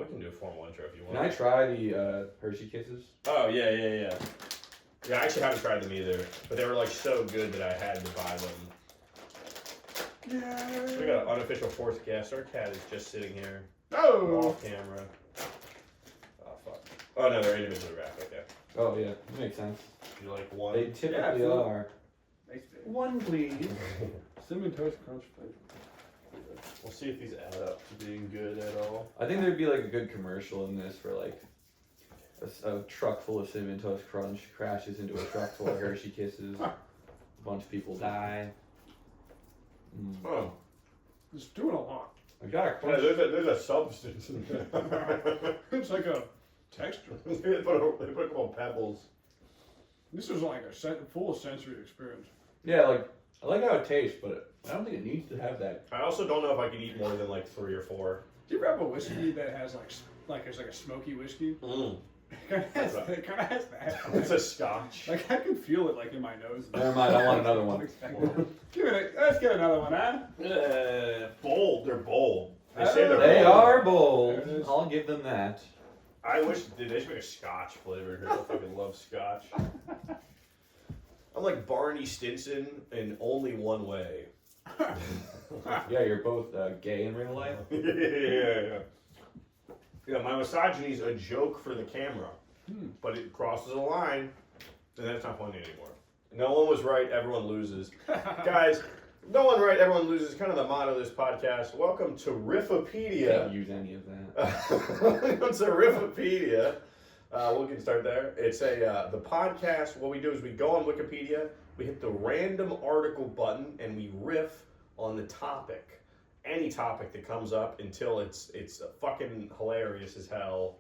We can do a formal intro if you want. Can I try the Hershey Kisses? Oh, yeah. Yeah, I actually haven't tried them either, but they were like so good that I had to buy them. Yeah. So we got an unofficial fourth guest. Our cat is just sitting here. Off camera. Oh, fuck. Oh, no, they're individually wrapped. Okay. Oh, yeah. That makes sense. You like one? They typically are. Nice. One, please. Cinnamon Toast Crunch flavor. We'll see if these add up to being good at all. I think there'd be like a good commercial in this for like a truck full of Cinnamon Toast Crunch crashes into a truck full of Hershey Kisses. A bunch of people die. Oh. It's doing a lot. I got a Yeah, crunch. there's a substance in there. It's like a texture. They put a couple pebbles. This is like a full sensory experience. Yeah, like I like how it tastes, but I don't think it needs to have that. I also don't know if I could eat more than like 3 or 4. Do you ever have a whiskey that has like it's like a smoky whiskey? It kind of has that. It's a scotch. Like I can feel it like in my nose. Never mind, I want another one. Let's get another one, huh? Bold. They're bold. They say They they're bold. are bold. I'll give them that. I wish they should make a scotch flavor here. I fucking love scotch. I'm like Barney Stinson in only one way. Yeah, you're both gay in real life. Yeah. Yeah, my misogyny's a joke for the camera, but it crosses a line, and then it's not funny anymore. No one was right, everyone loses. Guys, no one right, everyone loses. Kind of the motto of this podcast. Welcome to Riffipedia. Can't use any of that. Welcome to Riffipedia. We can start there. It's the podcast. What we do is we go on Wikipedia, we hit the random article button, and we riff on the topic. Any topic that comes up until it's fucking hilarious as hell.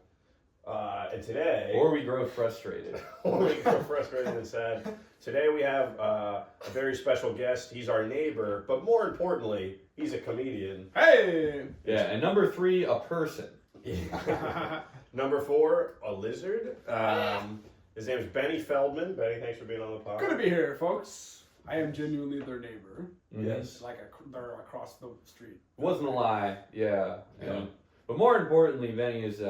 And today... Or we grow frustrated. Or we grow frustrated and sad. Today we have a very special guest. He's our neighbor, but more importantly, he's a comedian. Hey! Yeah, and number 3, a person. Number 4, a lizard. His name is Benny Feldman. Benny, thanks for being on the podcast. Good to be here, folks. I am genuinely their neighbor. Yes. Like they're across the street. Wasn't a lie, yeah. But more importantly, Benny is,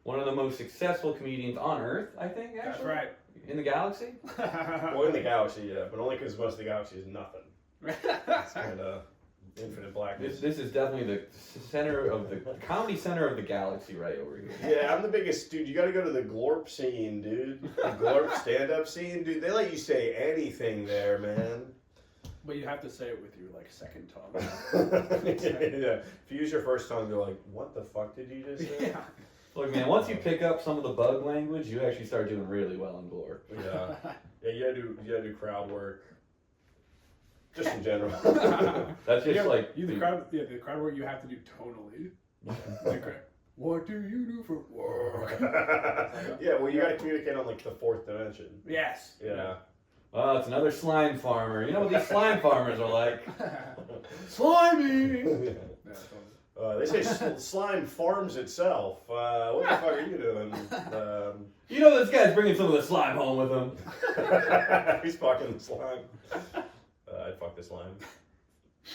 one of the most successful comedians on Earth, I think, actually. That's right. In the galaxy? Well, in the galaxy, yeah, but only because most of the galaxy is nothing. It's kind of infinite blackness. This is definitely the center of the comedy center of the galaxy right over here. Yeah, I'm the biggest dude. You got to go to the Glorp scene, dude. The Glorp stand-up scene, dude. They let you say anything there, man. But you have to say it with your like second tongue. Yeah. If you use your first tongue, you're like, "What the fuck did you just say?" Yeah. Look, man, once you pick up some of the bug language, you actually start doing really well in Glorp. Yeah. Yeah, you gotta do crowd work. Just in general. That's just like the crowd work you have to do tonally. Like, what do you do for work? Yeah, well, you gotta communicate on like the 4th dimension. Yes. Yeah. oh, it's another slime farmer. You know what these slime farmers are like? Slimy. They say slime farms itself. What the fuck are you doing? You know this guy's bringing some of the slime home with him. He's fucking the slime. I'd fuck the slime.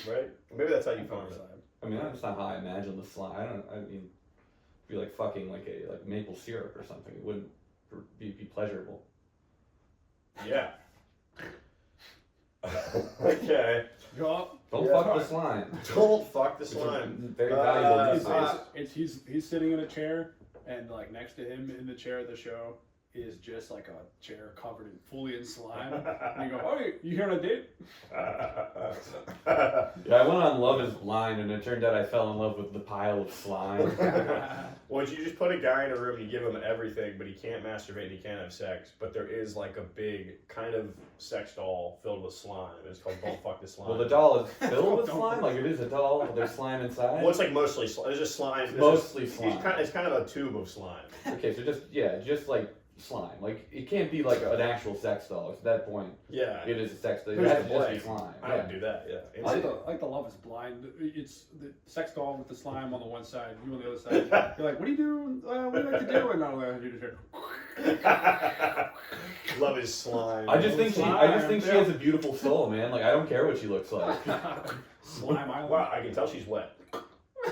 Right? Maybe that's how you farm it. I mean, that's not how I imagine the slime. I mean, it'd be like fucking like maple syrup or something. It wouldn't be pleasurable. Yeah. Okay. Don't fuck the slime. Don't fuck the slime. Very valuable. He's sitting in a chair, and like next to him in the chair of the show is just like a chair covered fully in slime. And you go, "Oh, you here on a date?" Yeah, I went on Love Is Blind, and it turned out I fell in love with the pile of slime. Well, you just put a guy in a room, you give him everything, but he can't masturbate and he can't have sex. But there is like a big kind of sex doll filled with slime. It's called Don't Fuck the Slime. Well, the doll is filled with slime? Like it is a doll, but there's slime inside? Well, it's like mostly slime. There's just slime. It's mostly slime. It's kind of a tube of slime. Okay, so just like slime. Like it can't be like an actual sex doll. At that point, Yeah. it is a sex doll. It Who's has to to just be blame? slime. I would do that, yeah. I like the Love Is Blind. It's the sex doll with the slime on the one side, you on the other side. You're like, what do you do? What do you like to do? And all that, you just hear. Love is slime. I just think she has a beautiful soul, man. Like I don't care what she looks like. Slime Island. Wow, I can tell she's wet.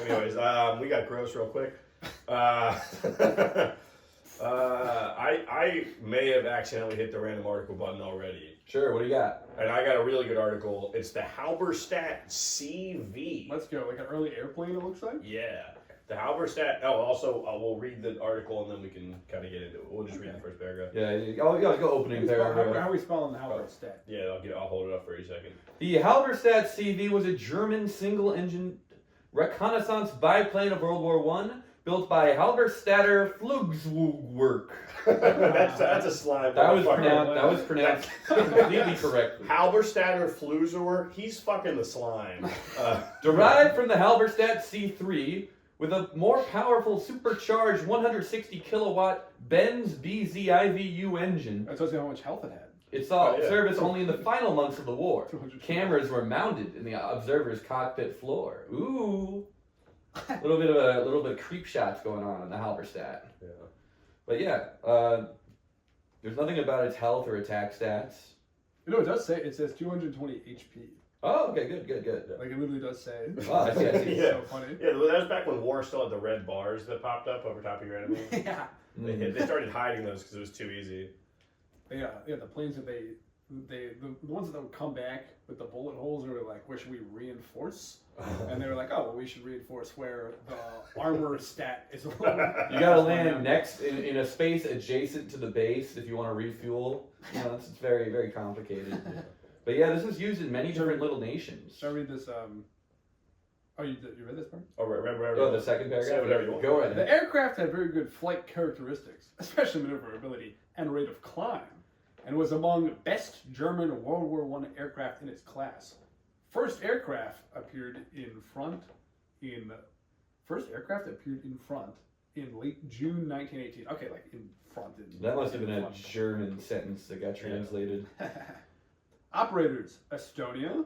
Anyways, we got gross real quick. I may have accidentally hit the random article button already. Sure, what do you got? And I got a really good article. It's the Halberstadt CV. Let's go. Like an early airplane, it looks like. Yeah. The Halberstadt. Oh, also, we'll read the article and then we can kind of get into it. We'll just read the first paragraph. Yeah, you gotta go opening paragraph. How are we spelling the Halberstadt? Yeah, I'll hold it up for you a second. The Halberstadt CV was a German single-engine reconnaissance biplane of World War I, built by Halberstadter Flugzeugwerk. that's a slime. That was pronounced completely correctly. Halberstadter Flugzeugwerk. He's fucking the slime. Derived from the Halberstadt C3, with a more powerful supercharged 160 kilowatt Benz BZIVU engine. That tells you how much health it had. It saw service only in the final months of the war. Cameras were mounted in the observer's cockpit floor. Ooh, a little bit of creep shots going on in the Halberstadt. Yeah. But yeah, there's nothing about its health or attack stats. You know, it says 220 HP. Oh, okay, good. Like it literally does say. Oh, I see. It's so funny. Yeah, that was back when war still had the red bars that popped up over top of your enemy. Yeah. They started hiding those because it was too easy. Yeah, the planes that the ones that would come back with the bullet holes were like, where should we reinforce? And they were like, oh, well, we should reinforce where the armor stat is low. You gotta land next in a space adjacent to the base if you want to refuel. You know, it's very, very complicated. But yeah, this is used in many different little nations. Should I read this? Oh, you read this part? Oh, right. Oh, the second paragraph? Say whatever you want. Go right The ahead. aircraft had very good flight characteristics, especially maneuverability and rate of climb, and was among best German World War I aircraft in its class. First aircraft appeared in front in late June 1918. Okay, like in front. That must have been a German sentence that got translated. Operators: Estonia,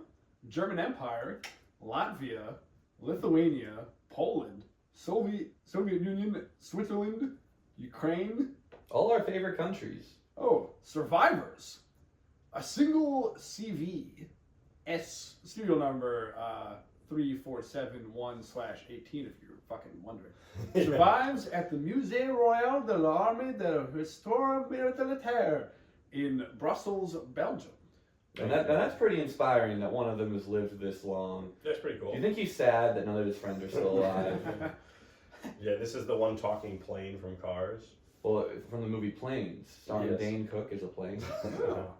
German Empire, Latvia, Lithuania, Poland, Soviet Union, Switzerland, Ukraine. All our favorite countries. Oh, survivors. A single CV, S serial number 3471/18, if you're fucking wondering, survives at the Musée Royal de l'Armée de l'Histoire Militaire in Brussels, Belgium. And that's pretty inspiring that one of them has lived this long. That's pretty cool. Do you think he's sad that none of his friends are still alive? Yeah, this is the one talking plane from Cars. Well, from the movie Planes, starring Yes. Dane Cook as a plane.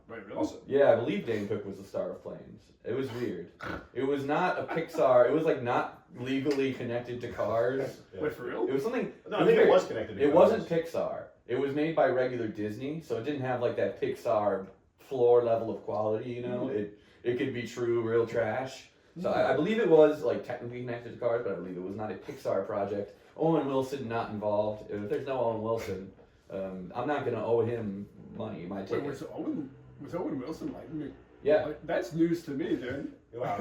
Right, really? Also, Yeah, I believe Dane Cook was the star of Planes. It was weird. It was not a Pixar. It was like not legally connected to Cars. yeah. Wait, for real? It was something. No, I think it was connected to It Cars. wasn't Pixar. It was made by regular Disney, so it didn't have like that Pixar floor level of quality. You know, it could be true, real trash. So I believe it was like technically connected to Cars, but I believe it was not a Pixar project. Owen Wilson not involved. If there's no Owen Wilson, I'm not gonna owe him money. My Wait, ticket. was Owen Wilson like me? Yeah, Like, that's news to me, dude. Wow,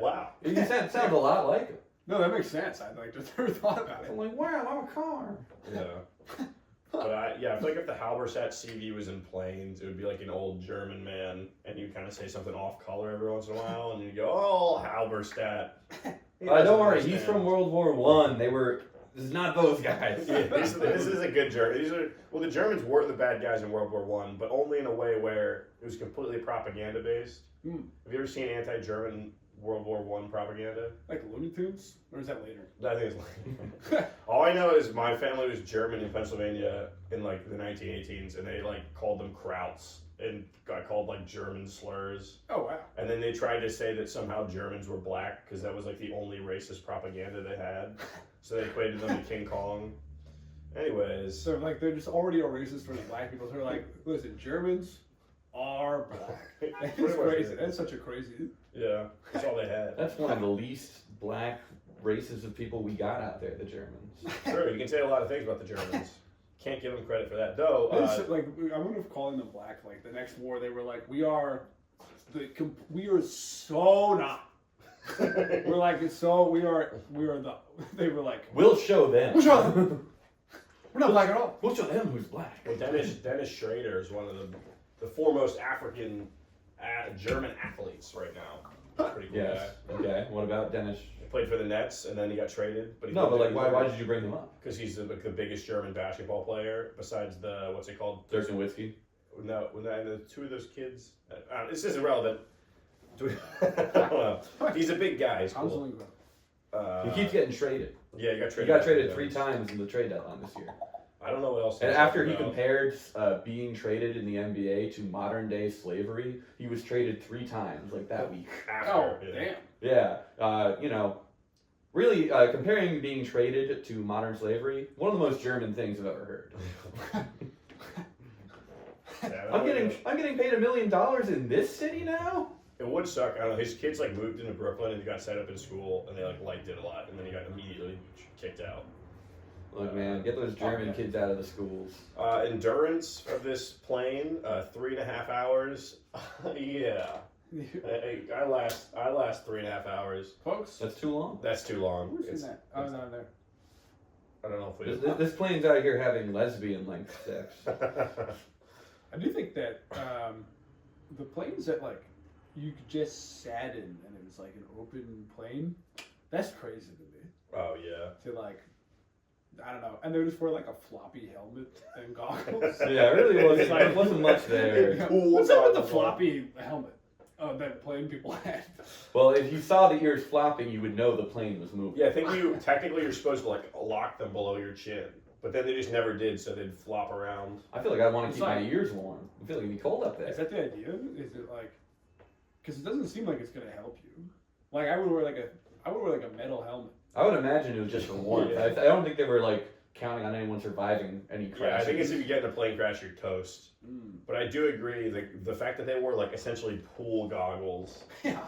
wow. he sounds a lot like him. No, that makes sense. I like just never thought about it. I'm like, wow, I'm a car. Yeah. But I feel like if the Halberstadt CV was in Planes, it would be like an old German man, and you'd kind of say something off color every once in a while, and you'd go, "Oh, Halberstadt." Don't worry, he's from World War One. This is not those guys. Yeah, this is a good German. The Germans were the bad guys in World War One, but only in a way where it was completely propaganda based. Have you ever seen anti-German World War One propaganda? Like Looney Tunes, or is that later? I think it's like all I know is my family was German in Pennsylvania in like the 1918s, and they like called them Krauts and got called like German slurs. Oh wow! And then they tried to say that somehow Germans were black because that was like the only racist propaganda they had. So they equated them to King Kong. Anyways, So like they're just already a racist for the black people. So they're like, listen, Germans are black. That's Pretty much, crazy. yeah. That's such a crazy. yeah, that's all they had. That's one of the least black races of people we got out there, the Germans. True, you can say a lot of things about the Germans. Can't give them credit for that, though. Like I wonder if calling them black, like the next war, they were like, we are so not. We're like it's so we are the. They were like, We'll show them. we'll show them. We're not black at all. We'll show them who's black. Well, Dennis Schrader is one of the foremost African German athletes right now. Pretty cool Yes. guy. Okay. What about Dennis? He played for the Nets, and then he got traded. But he No, but like, why did you bring him up? Because he's the biggest German basketball player besides the what's it called? Dirk Nowitzki. No, and the two of those kids. This is irrelevant. I don't know. He's a big guy. He's cool. He keeps getting traded. Yeah, he got traded. He got traded 3 times in the trade deadline this year. I don't know what else. And after he compared being traded in the NBA to modern day slavery, he was traded 3 times like that week. Oh, damn. Yeah, you know, really comparing being traded to modern slavery, one of the most German things I've ever heard. I'm getting paid $1 million in this city now. It would suck. I don't know. His kids like moved into Brooklyn and he got set up in school, and they like liked it a lot, and then he got immediately kicked out. Look, man, get those German kids out of the schools. Endurance of this plane, 3.5 hours. Yeah, I last 3.5 hours. Folks, That's too long. That's too long. who's in that? Oh, no, there. I don't know if This plane's out here having lesbian length sex. I do think that the planes that like you just sat in and it was like an open plane, that's crazy to me. Oh yeah. To like, I don't know, and they just wear like a floppy helmet and goggles. Yeah, it really was. There wasn't much there. Cool What's up with the goggles. floppy helmet that plane people had? Well, if you saw the ears flopping, you would know the plane was moving. Yeah, I think you're supposed to like lock them below your chin, but then they just never did, so they'd flop around. I feel like I want to It's keep my like- ears warm. I feel like it'd be cold up Is there. that the idea? Is it like, because it doesn't seem like it's gonna help you. Like I would wear like a metal helmet. I would imagine it was just for warmth. Yeah. I don't think they were like counting on anyone surviving any crashes. Yeah, I think it's if you get in a plane crash, you're toast. Mm. But I do agree, the fact that they wore like essentially pool goggles Yeah.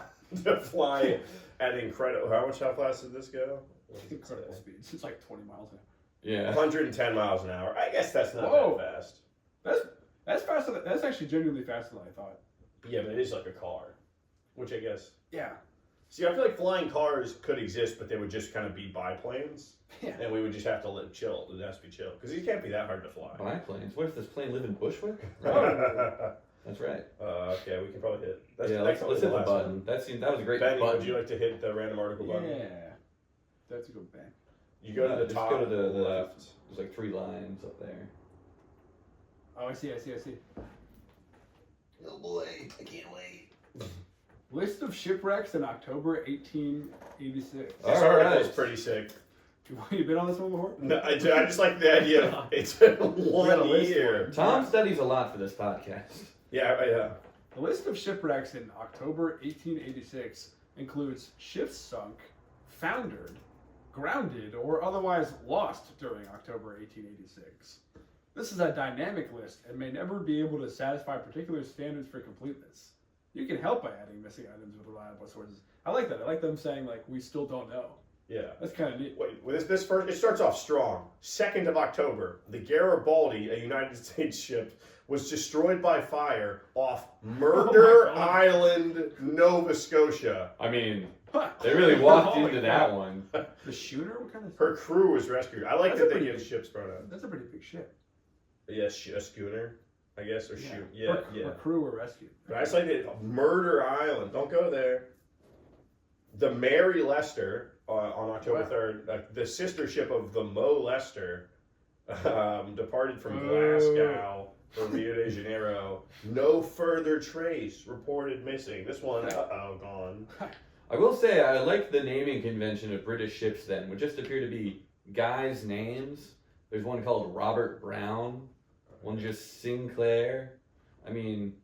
to fly at incredible. How fast did this go? What does it Incredible say? speeds. It's like 20 miles an hour. Yeah. 110 miles an hour. I guess that's not Whoa. that fast. That's faster. That's actually genuinely faster than I thought. Yeah, but it is like a car, which I guess. Yeah. See, I feel like flying cars could exist, but they would just kind of be biplanes, Yeah. and we would just have to live chill. It has to be chill because these can't be that hard to fly. Biplanes. What if this plane lived in Bushwick? Oh. That's right. Okay, we can probably hit. That's, Yeah, that's let's hit the last button. one. That was a great Benny, button. would you like to hit the random article button? Yeah. That's a good bang. You go to the Just top go to the left. There's like 3 lines up there. Oh, I see. Oh boy, I can't wait. List of shipwrecks in October 1886. This All article is right. pretty sick. You been on this one before? No, I just like the idea of it's one list year. for it. Tom studies a lot for this podcast. Yeah. The list of shipwrecks in October 1886 includes ships sunk, foundered, grounded, or otherwise lost during October 1886. This is a dynamic list and may never be able to satisfy particular standards for completeness. You can help by adding missing items with reliable sources. I like that. I like them saying, like, we still don't know. Yeah. That's kind of neat. Wait, this first, it starts off strong. 2nd of October, the Garibaldi, a United States ship, was destroyed by fire off Murder God. Island, Nova Scotia. I mean, Huh. they really walked Holy into crap. that one. The shooter? What kind of... Her crew was rescued. I like That's that a they pretty give big- ships thrown out. That's a pretty big ship. Yes, a schooner, I guess, or shoot. Yeah, Her, yeah. Her crew were rescued. But I just like that Murder Island. Don't go there. The Mary Lester on October Wow. 3rd, the sister ship of the Mo Lester, departed from Oh. Glasgow for Rio de Janeiro. No further trace reported missing. This one, gone. I will say I like the naming convention of British ships then, which just appear to be guys' names. There's one called Robert Brown, one just Sinclair. I mean,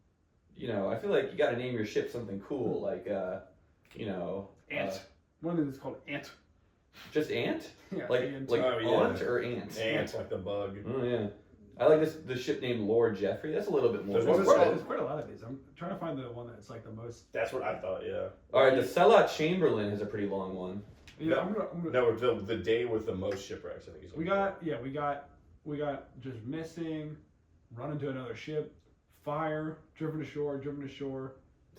you know, I feel like you gotta name your ship something cool, like, you know... Ant. One of them is called Ant. Just Ant? Yeah, Like Ant. Oh, yeah. Aunt or Ant? Ants like the bug. Oh, yeah. I like the ship named Lord Jeffrey. That's a little bit more... There's one There's that's quite, called- there's quite a lot of these. I'm trying to find the one that's like the most. That's what I thought, yeah. Alright, the Sellout Chamberlain has a pretty long one. Yeah, No. I'm gonna No, the day with the most shipwrecks, I think is we got just missing, run into another ship, fire, driven ashore,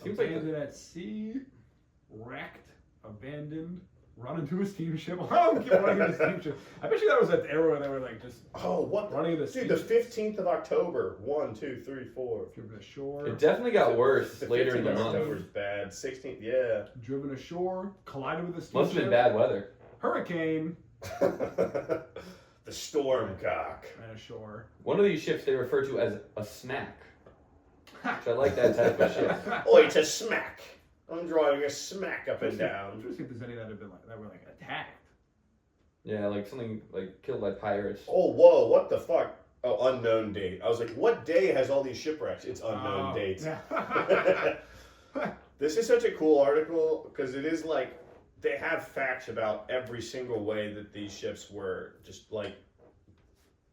Seems like abandoned at sea, wrecked, abandoned, run into a steamship. Oh, keep running into a steamship. I bet you that was at the era where they were like just running into Dude, the 15th of October. 1, 2, 3, 4. driven ashore. It definitely got worse The later in the 15th of month. October's bad. 16th, yeah. Driven ashore, collided with a steamship. Must have been bad weather. Hurricane. The Stormcock. And ashore. One of these ships they refer to as a smack. Which I like that type of ship. Oh, it's a smack. I'm driving a smack up and I'm down. trying to see if there's any that have been like that were like attacked. Yeah, like something like killed by pirates. Oh, whoa, what the fuck? Oh, unknown date. I was like, what day has all these shipwrecks? It's unknown date. Yeah. This is such a cool article because it is like they have facts about every single way that these ships were just like,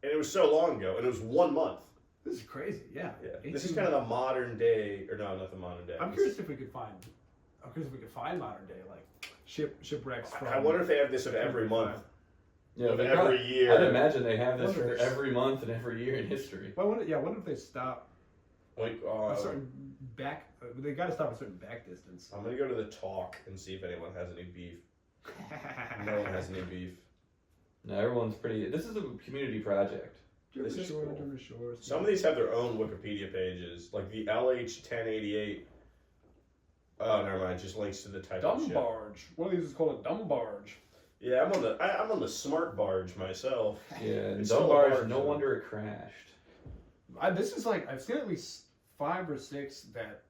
and it was so long ago, and it was 1 month. This is crazy. Yeah. Yeah, this is kind of the modern day, or no, not the modern day. I'm curious if we could find. I'm curious if we could find modern day like shipwrecks. From, I wonder if they have this of every month, Yeah, of they every probably- year. I'd imagine they have this Wonder for if- every month and every year in history. Well, what if they stop Like, a certain back? They got to stop a certain back distance. I'm gonna go to the talk and see if anyone has any beef. No one has any beef. No, everyone's pretty. This is a community project. This is cool. Driven ashore. Some of these have their own Wikipedia pages, like the LH1088. Oh, never mind. Just links to the type of Dumb ship. barge. One of these is called a dumb barge. Yeah, I'm on the smart barge myself. Yeah, and It's dumb still a barge, barge, no though. wonder it crashed. This is like I've seen at least 5 or 6 that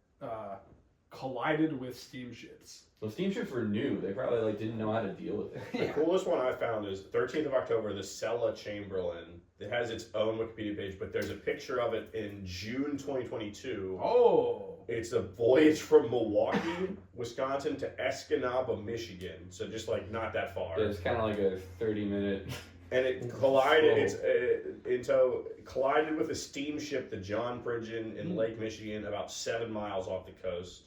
collided with steamships. Those steamships were new. They probably like didn't know how to deal with it. The coolest one I found is 13th of October, the Sella Chamberlain. It has its own Wikipedia page, but there's a picture of it in June 2022. Oh. It's a voyage from Milwaukee, Wisconsin to Escanaba, Michigan. So just like not that far. It's kind of like a 30-minute. And it collided. Collided with a steamship, the John Pridgeon, in Lake Michigan, about 7 miles off the coast.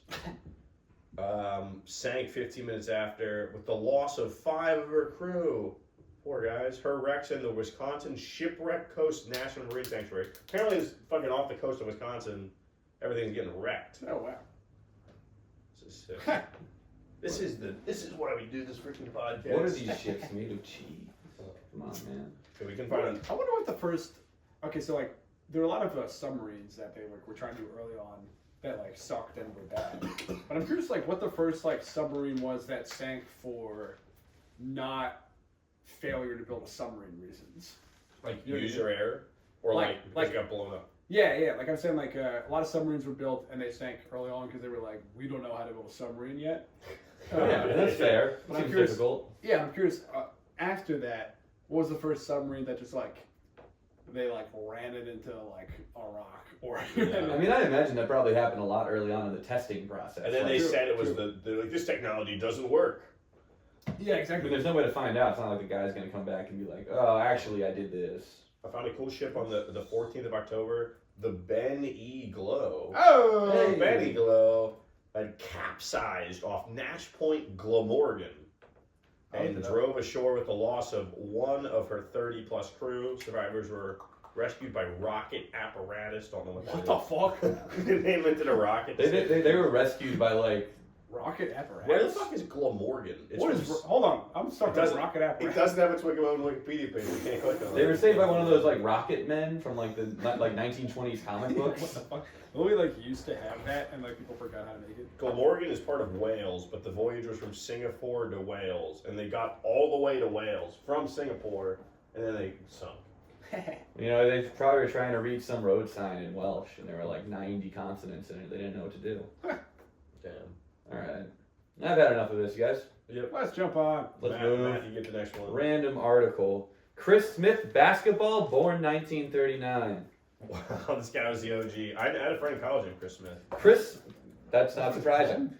Sank 15 minutes after, with the loss of 5 of her crew. Poor guys. Her wreck's in the Wisconsin Shipwreck Coast National Marine Sanctuary. Apparently, it's fucking off the coast of Wisconsin. Everything's getting wrecked. Oh wow. This is sick. This is why we do this freaking podcast. What are these ships made of cheese? Come on, man. So we can find. I wonder what the first. Okay, so like there were a lot of submarines that they were trying to do early on that like sucked and were bad. But I'm curious like what the first like submarine was that sank for not failure to build a submarine reasons. Like You know what I user mean? error, or Like- like like- it got blown up. Yeah. Like I'm saying, like a lot of submarines were built and they sank early on because they were like, we don't know how to build a submarine yet. Yeah, that's fair. But I'm Seems curious- difficult. Yeah, I'm curious. After that, what was the first submarine that just like they like ran it into like a rock or? I mean, I imagine that probably happened a lot early on in the testing process. And then they True, said it was true. they're like, this technology doesn't work. Yeah, I exactly. mean, there's no way to find out. It's not like the guy's gonna come back and be like, "Oh, actually, I did this." I found a cool ship on the 14th of October, the Benny Glow. Oh, Hey. Benny Glow had capsized off Nash Point, Glamorgan, and drove ashore with the loss of 1 of her 30-plus crew. Survivors were rescued by rocket apparatus. Don't know what that what the fuck? is. They invented a rocket. They were rescued by like. Rocket apparatus. Where the fuck is Glamorgan? It's What from is? Hold on, I'm stuck It on doesn't- rocket It apparatus. doesn't have its Wikipedia page. You can't click on it. They were saved by one of those like rocket men from like the 1920s comic What books. the fuck? Louis like used to have that, and like people forgot how to make it. Glamorgan is part of Wales, but the voyage was from Singapore to Wales, and they got all the way to Wales from Singapore, and then they sunk. You know, they probably were trying to read some road sign in Welsh, and there were like 90 consonants in it. They didn't know what to do. Damn. All right, I've had enough of this, you guys. Yep. Let's jump on. Let's Matt, move. Matt, you get the next one. Random article. Chris Smith, basketball, born 1939. Wow, this guy was the OG. I had a friend in college named Chris Smith. That's not surprising.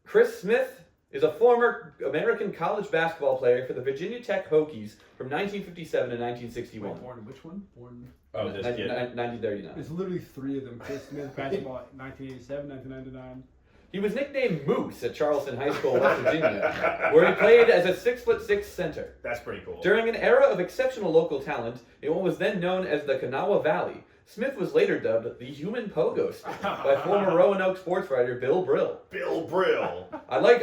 Chris Smith is a former American college basketball player for the Virginia Tech Hokies from 1957 to 1961. Wait, born which one? Born. Oh, this kid. 1939. There's literally 3 of them. Chris Smith, basketball, 1987, 1999. He was nicknamed Moose at Charleston High School, West Virginia, where he played as a 6'6" center. That's pretty cool. During an era of exceptional local talent in what was then known as the Kanawha Valley, Smith was later dubbed the human pogo stick by former Roanoke sports writer Bill Brill. Bill Brill. I like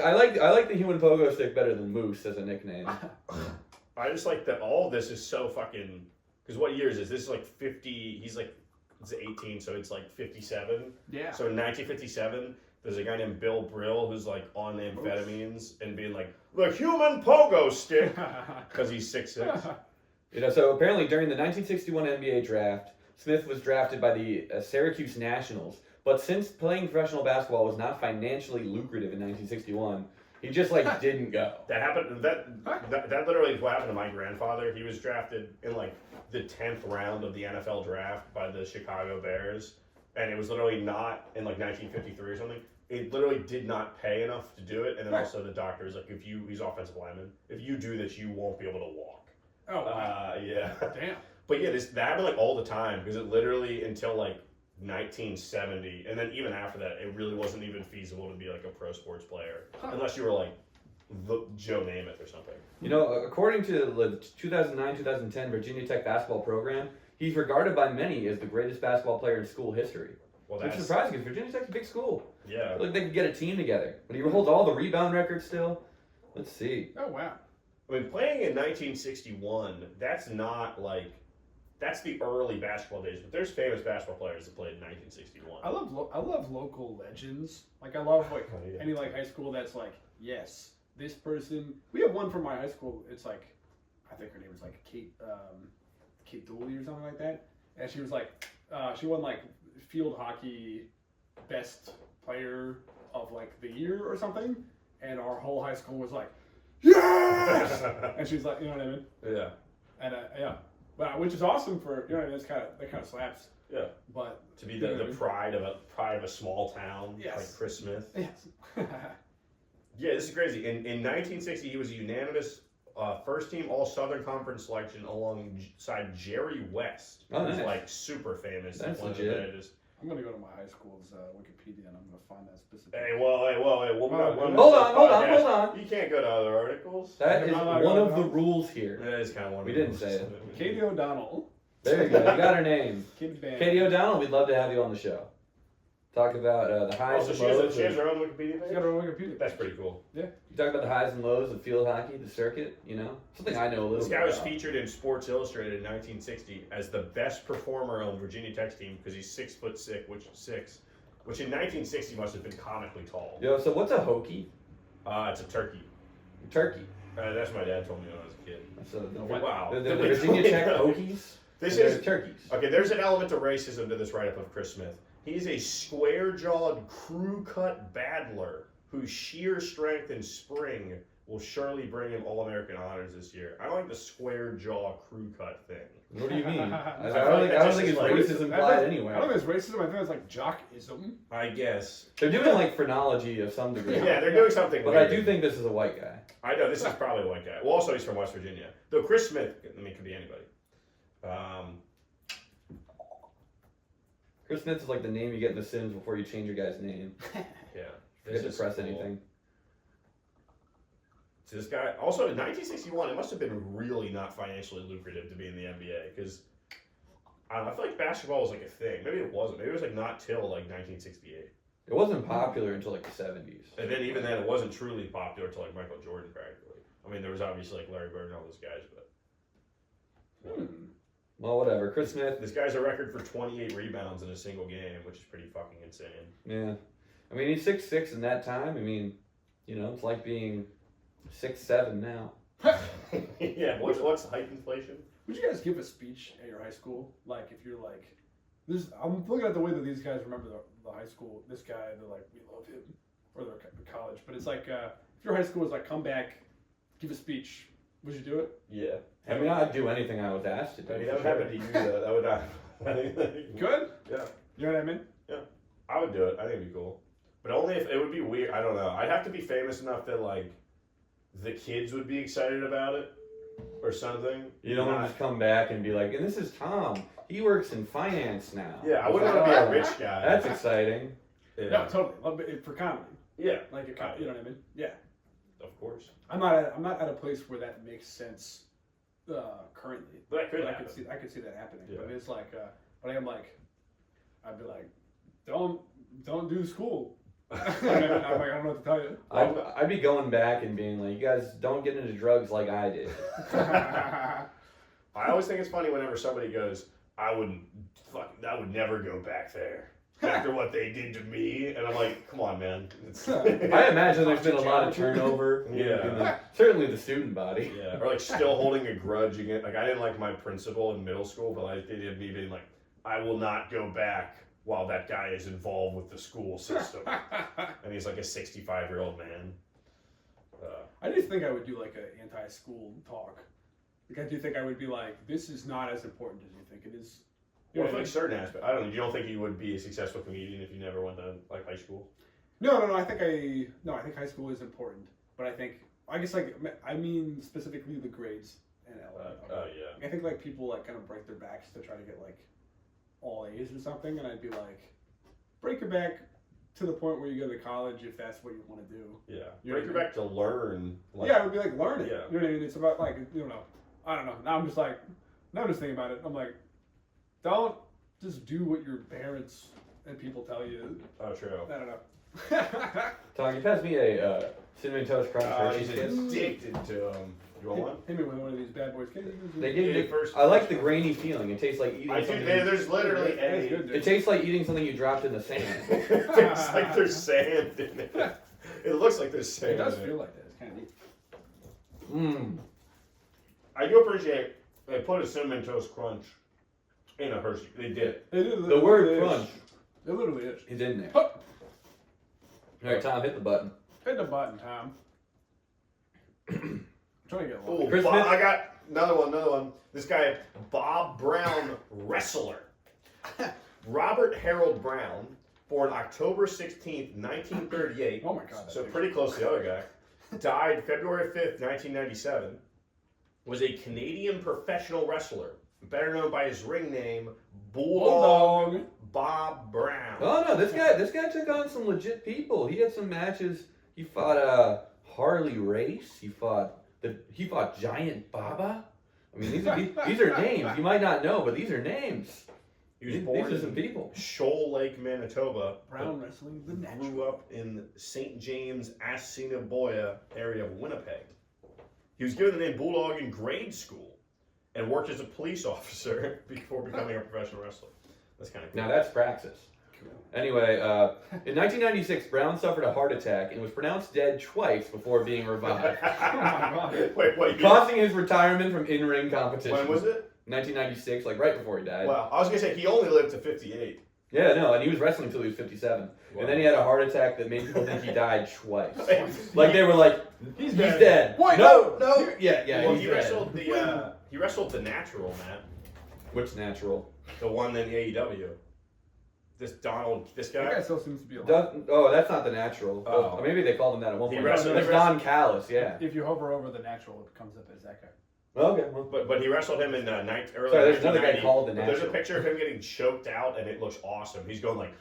the human pogo stick better than Moose as a nickname. I just like that all of this is so fucking. Because what year is this? This is like 50. He's like, it's 18, so it's like 57. Yeah. So in 1957, there's a guy named Bill Brill who's like on amphetamines and being like, the human pogo stick, because he's 6'6". So apparently during the 1961 NBA draft, Smith was drafted by the Syracuse Nationals. But since playing professional basketball was not financially lucrative in 1961, he just like didn't go. That happened. That literally is what happened to my grandfather. He was drafted in like the 10th round of the NFL draft by the Chicago Bears, and it was literally not in like 1953 or something. It literally did not pay enough to do it, and then also the doctor was like, he's offensive lineman. If you do this, you won't be able to walk. Oh wow. Yeah. Damn. But yeah, that happened like all the time because it literally until like 1970, and then even after that, it really wasn't even feasible to be like a pro sports player unless you were like the Joe Namath or something. You know, according to the 2009-2010 Virginia Tech basketball program, he's regarded by many as the greatest basketball player in school history. Well, Which is surprising because Virginia Tech's a big school. Yeah. Like they could get a team together, but he holds all the rebound records still. Let's see. Oh wow. I mean, playing in 1961, that's not like. That's the early basketball days, but there's famous basketball players that played in 1961. I love local legends. Like I love like yeah. any like high school that's like, yes, this person. We have one from my high school. It's like, I think her name was like Kate Dooley or something like that. And she was like, she won like field hockey best player of like the year or something. And our whole high school was like, yes! And she's like, you know what I mean? Yeah. And yeah. But which is awesome for, you know, that kind of slaps. Yeah. But to be the pride of a small town, yes. like Chris Smith. Yes. Yeah, this is crazy. In 1960, he was a unanimous first team All Southern Conference selection alongside Jerry West, who's nice. like super famous. That's one legit. Of the just, I'm gonna go to my high school's Wikipedia and I'm gonna find that specific. hey, whoa, Hold on. You can't go to other articles. That is No, one of the rules here. That is kind of one. We of the didn't say it. Katie O'Donnell. There you go. You got her name. Kid band. Katie O'Donnell, we'd love to have you on the show. Talk about the highs Also, and she has, lows. she has her own Wikipedia She's page. got her own Wikipedia. That's pretty cool. You talk about the highs and lows of field hockey, the circuit, you know? Something I know a little This bit guy was about. featured in Sports Illustrated in 1960 as the best performer on Virginia Tech's team because he's 6'6", which in 1960 must have been comically tall. Yo, so what's a hokey? It's a turkey. Turkey. That's what my dad told me when I was a kid. So Wow. The Virginia Tech Hokies? This They're is turkeys. okay. There's an element of racism to this write-up of Chris Smith. He's a square-jawed, crew-cut battler whose sheer strength and spring will surely bring him All-American honors this year. I don't like the square-jaw, crew-cut thing. What do you mean? I like that don't just think is it's like- racism implied anyway. I don't think it's racism. I think it's like jockism. I guess. They're doing like phrenology of some degree. Yeah, they're doing something. But weird. I do think this is a white guy. I know this is probably a white guy. Well, also he's from West Virginia. Though Chris Smith, I mean, could be anybody. Chris Smith is like the name you get in The Sims before you change your guy's name. Yeah. Forget to is press cool. anything. So this guy, also in 1961, it must have been really not financially lucrative to be in the NBA because I don't know, I feel like basketball was like a thing. Maybe it wasn't. Maybe it was like not till like 1968. It wasn't popular until like the 70s. And then even then, it wasn't truly popular until like Michael Jordan practically. I mean, there was obviously like Larry Bird and all those guys, but Well, whatever. Chris Smith. this guy's a record for 28 rebounds in a single game, which is pretty fucking insane. Yeah. I mean, he's 6'6" in that time. I mean, you know, it's like being 6'7" now. Yeah, what's height inflation? Would you guys give a speech at your high school? Like, if you're like, this, I'm looking at the way that these guys remember the high school. This guy, they're like, we love him, or their college. But it's like, if your high school was like, come back, give a speech. Would you do it? Yeah. I mean, I'd do anything I was asked to do. I mean, that would for happen to you, though. That would not. Good. Yeah. You know what I mean? I would do it. I think it'd be cool. But only if it would be weird. I don't know. I'd have to be famous enough that, like, the kids would be excited about it or something. You don't want to just come back and be like, and this is Tom. He works in finance now. Yeah, I wouldn't want to be a rich guy. That's exciting. Yeah. No, totally. Love it for comedy. Yeah. Like a you know what I mean? Yeah. Of course. I'm not at a place where that makes sense currently. But that could But happen. I could see that happening. Yeah. But it's like but I'd be like, don't do school. I'm like, I don't know what to tell you. I'd be going back and being like, you guys don't get into drugs like I did. I always think it's funny whenever somebody goes, I would never go back there after what they did to me, and I'm like, come on, man. I imagine there's been a lot of turnover Yeah. certainly the student body. Yeah, or like still holding a grudge against. Like I didn't like my principal in middle school, but like they did me being like, I will not go back while that guy is involved with the school system, and he's like a 65-year-old man. I do think I would do like an anti-school talk. Like I do think I would be like, this is not as important as you think it is. Well, for like certain aspects, I don't know. You don't think you would be a successful comedian if you never went to like high school? No. I think high school is important, but I guess I mean specifically the grades and Yeah. I think like people like kind of break their backs to try to get like all A's or something, and I'd be like, break your back to the point where you go to college if that's what you want to do. Yeah. You Break know your what I back to learn. Like, yeah, it would be like learn it. Yeah. You know what I mean? It's about like I don't know. Now I'm just thinking about it. I'm like, don't just do what your parents and people tell you. Oh, true. I don't know. Tom, you passed me a cinnamon toast crunch Hershey's She's Kiss. addicted to them. You want one? Hit me with one of these bad boys. They gave Yeah, me first- I like the grainy feeling. It tastes like eating I do. something. There's literally That is a. good, dude. It tastes like eating something you dropped in the sand. It's like there's sand in it. It looks like there's sand. It does in feel like that. It's kind of neat. Mmm. I do appreciate they put a cinnamon toast crunch in a Hershey. They did. The word crunch It literally is. is in there. Huh. All right, Tom, hit the button. Hit the button, Tom. I'm trying to get Oh, along. Chris Bob, Smith- I got another one. This guy, Bob Brown, wrestler. Robert Harold Brown, born October 16th, 1938. Oh my God. So pretty close to the other guy. Died February 5th, 1997. Was a Canadian professional wrestler, better known by his ring name, Bulldog Bob Brown. Oh no, this guy took on some legit people. He had some matches. He fought Harley Race. He fought Giant Baba. I mean, these are names you might not know, but these are names. He was These born are some in people. Shoal Lake, Manitoba. Brown wrestling the Grew natural. up in St. James, Assiniboia area of Winnipeg. He was given the name Bulldog in grade school and worked as a police officer before becoming a professional wrestler. That's kind of cool. Now that's praxis. Anyway, in 1996, Brown suffered a heart attack and was pronounced dead twice before being revived, Oh my God. Wait. causing his retirement from in-ring competition. When was it? 1996, like right before he died. Wow. I was going to say, he only lived to 58. Yeah, no, and he was wrestling until he was 57. Wow. And then he had a heart attack that made people think he died twice. Like they were like, he's dead. Wait, no. no. Yeah, Well, he's he dead. wrestled the Natural, Matt. Which natural? The one in AEW. This That guy guy. still seems to be alive. That's not the natural. Oh. Or maybe they called him that at one He point. wrestled- That's Don Callis, yeah. If you hover over the natural, it comes up as that guy. Okay, well. But he wrestled him in early Sorry, there's another guy 1990. called the But there's a Natural. picture of him getting choked out, and it looks awesome. He's going like,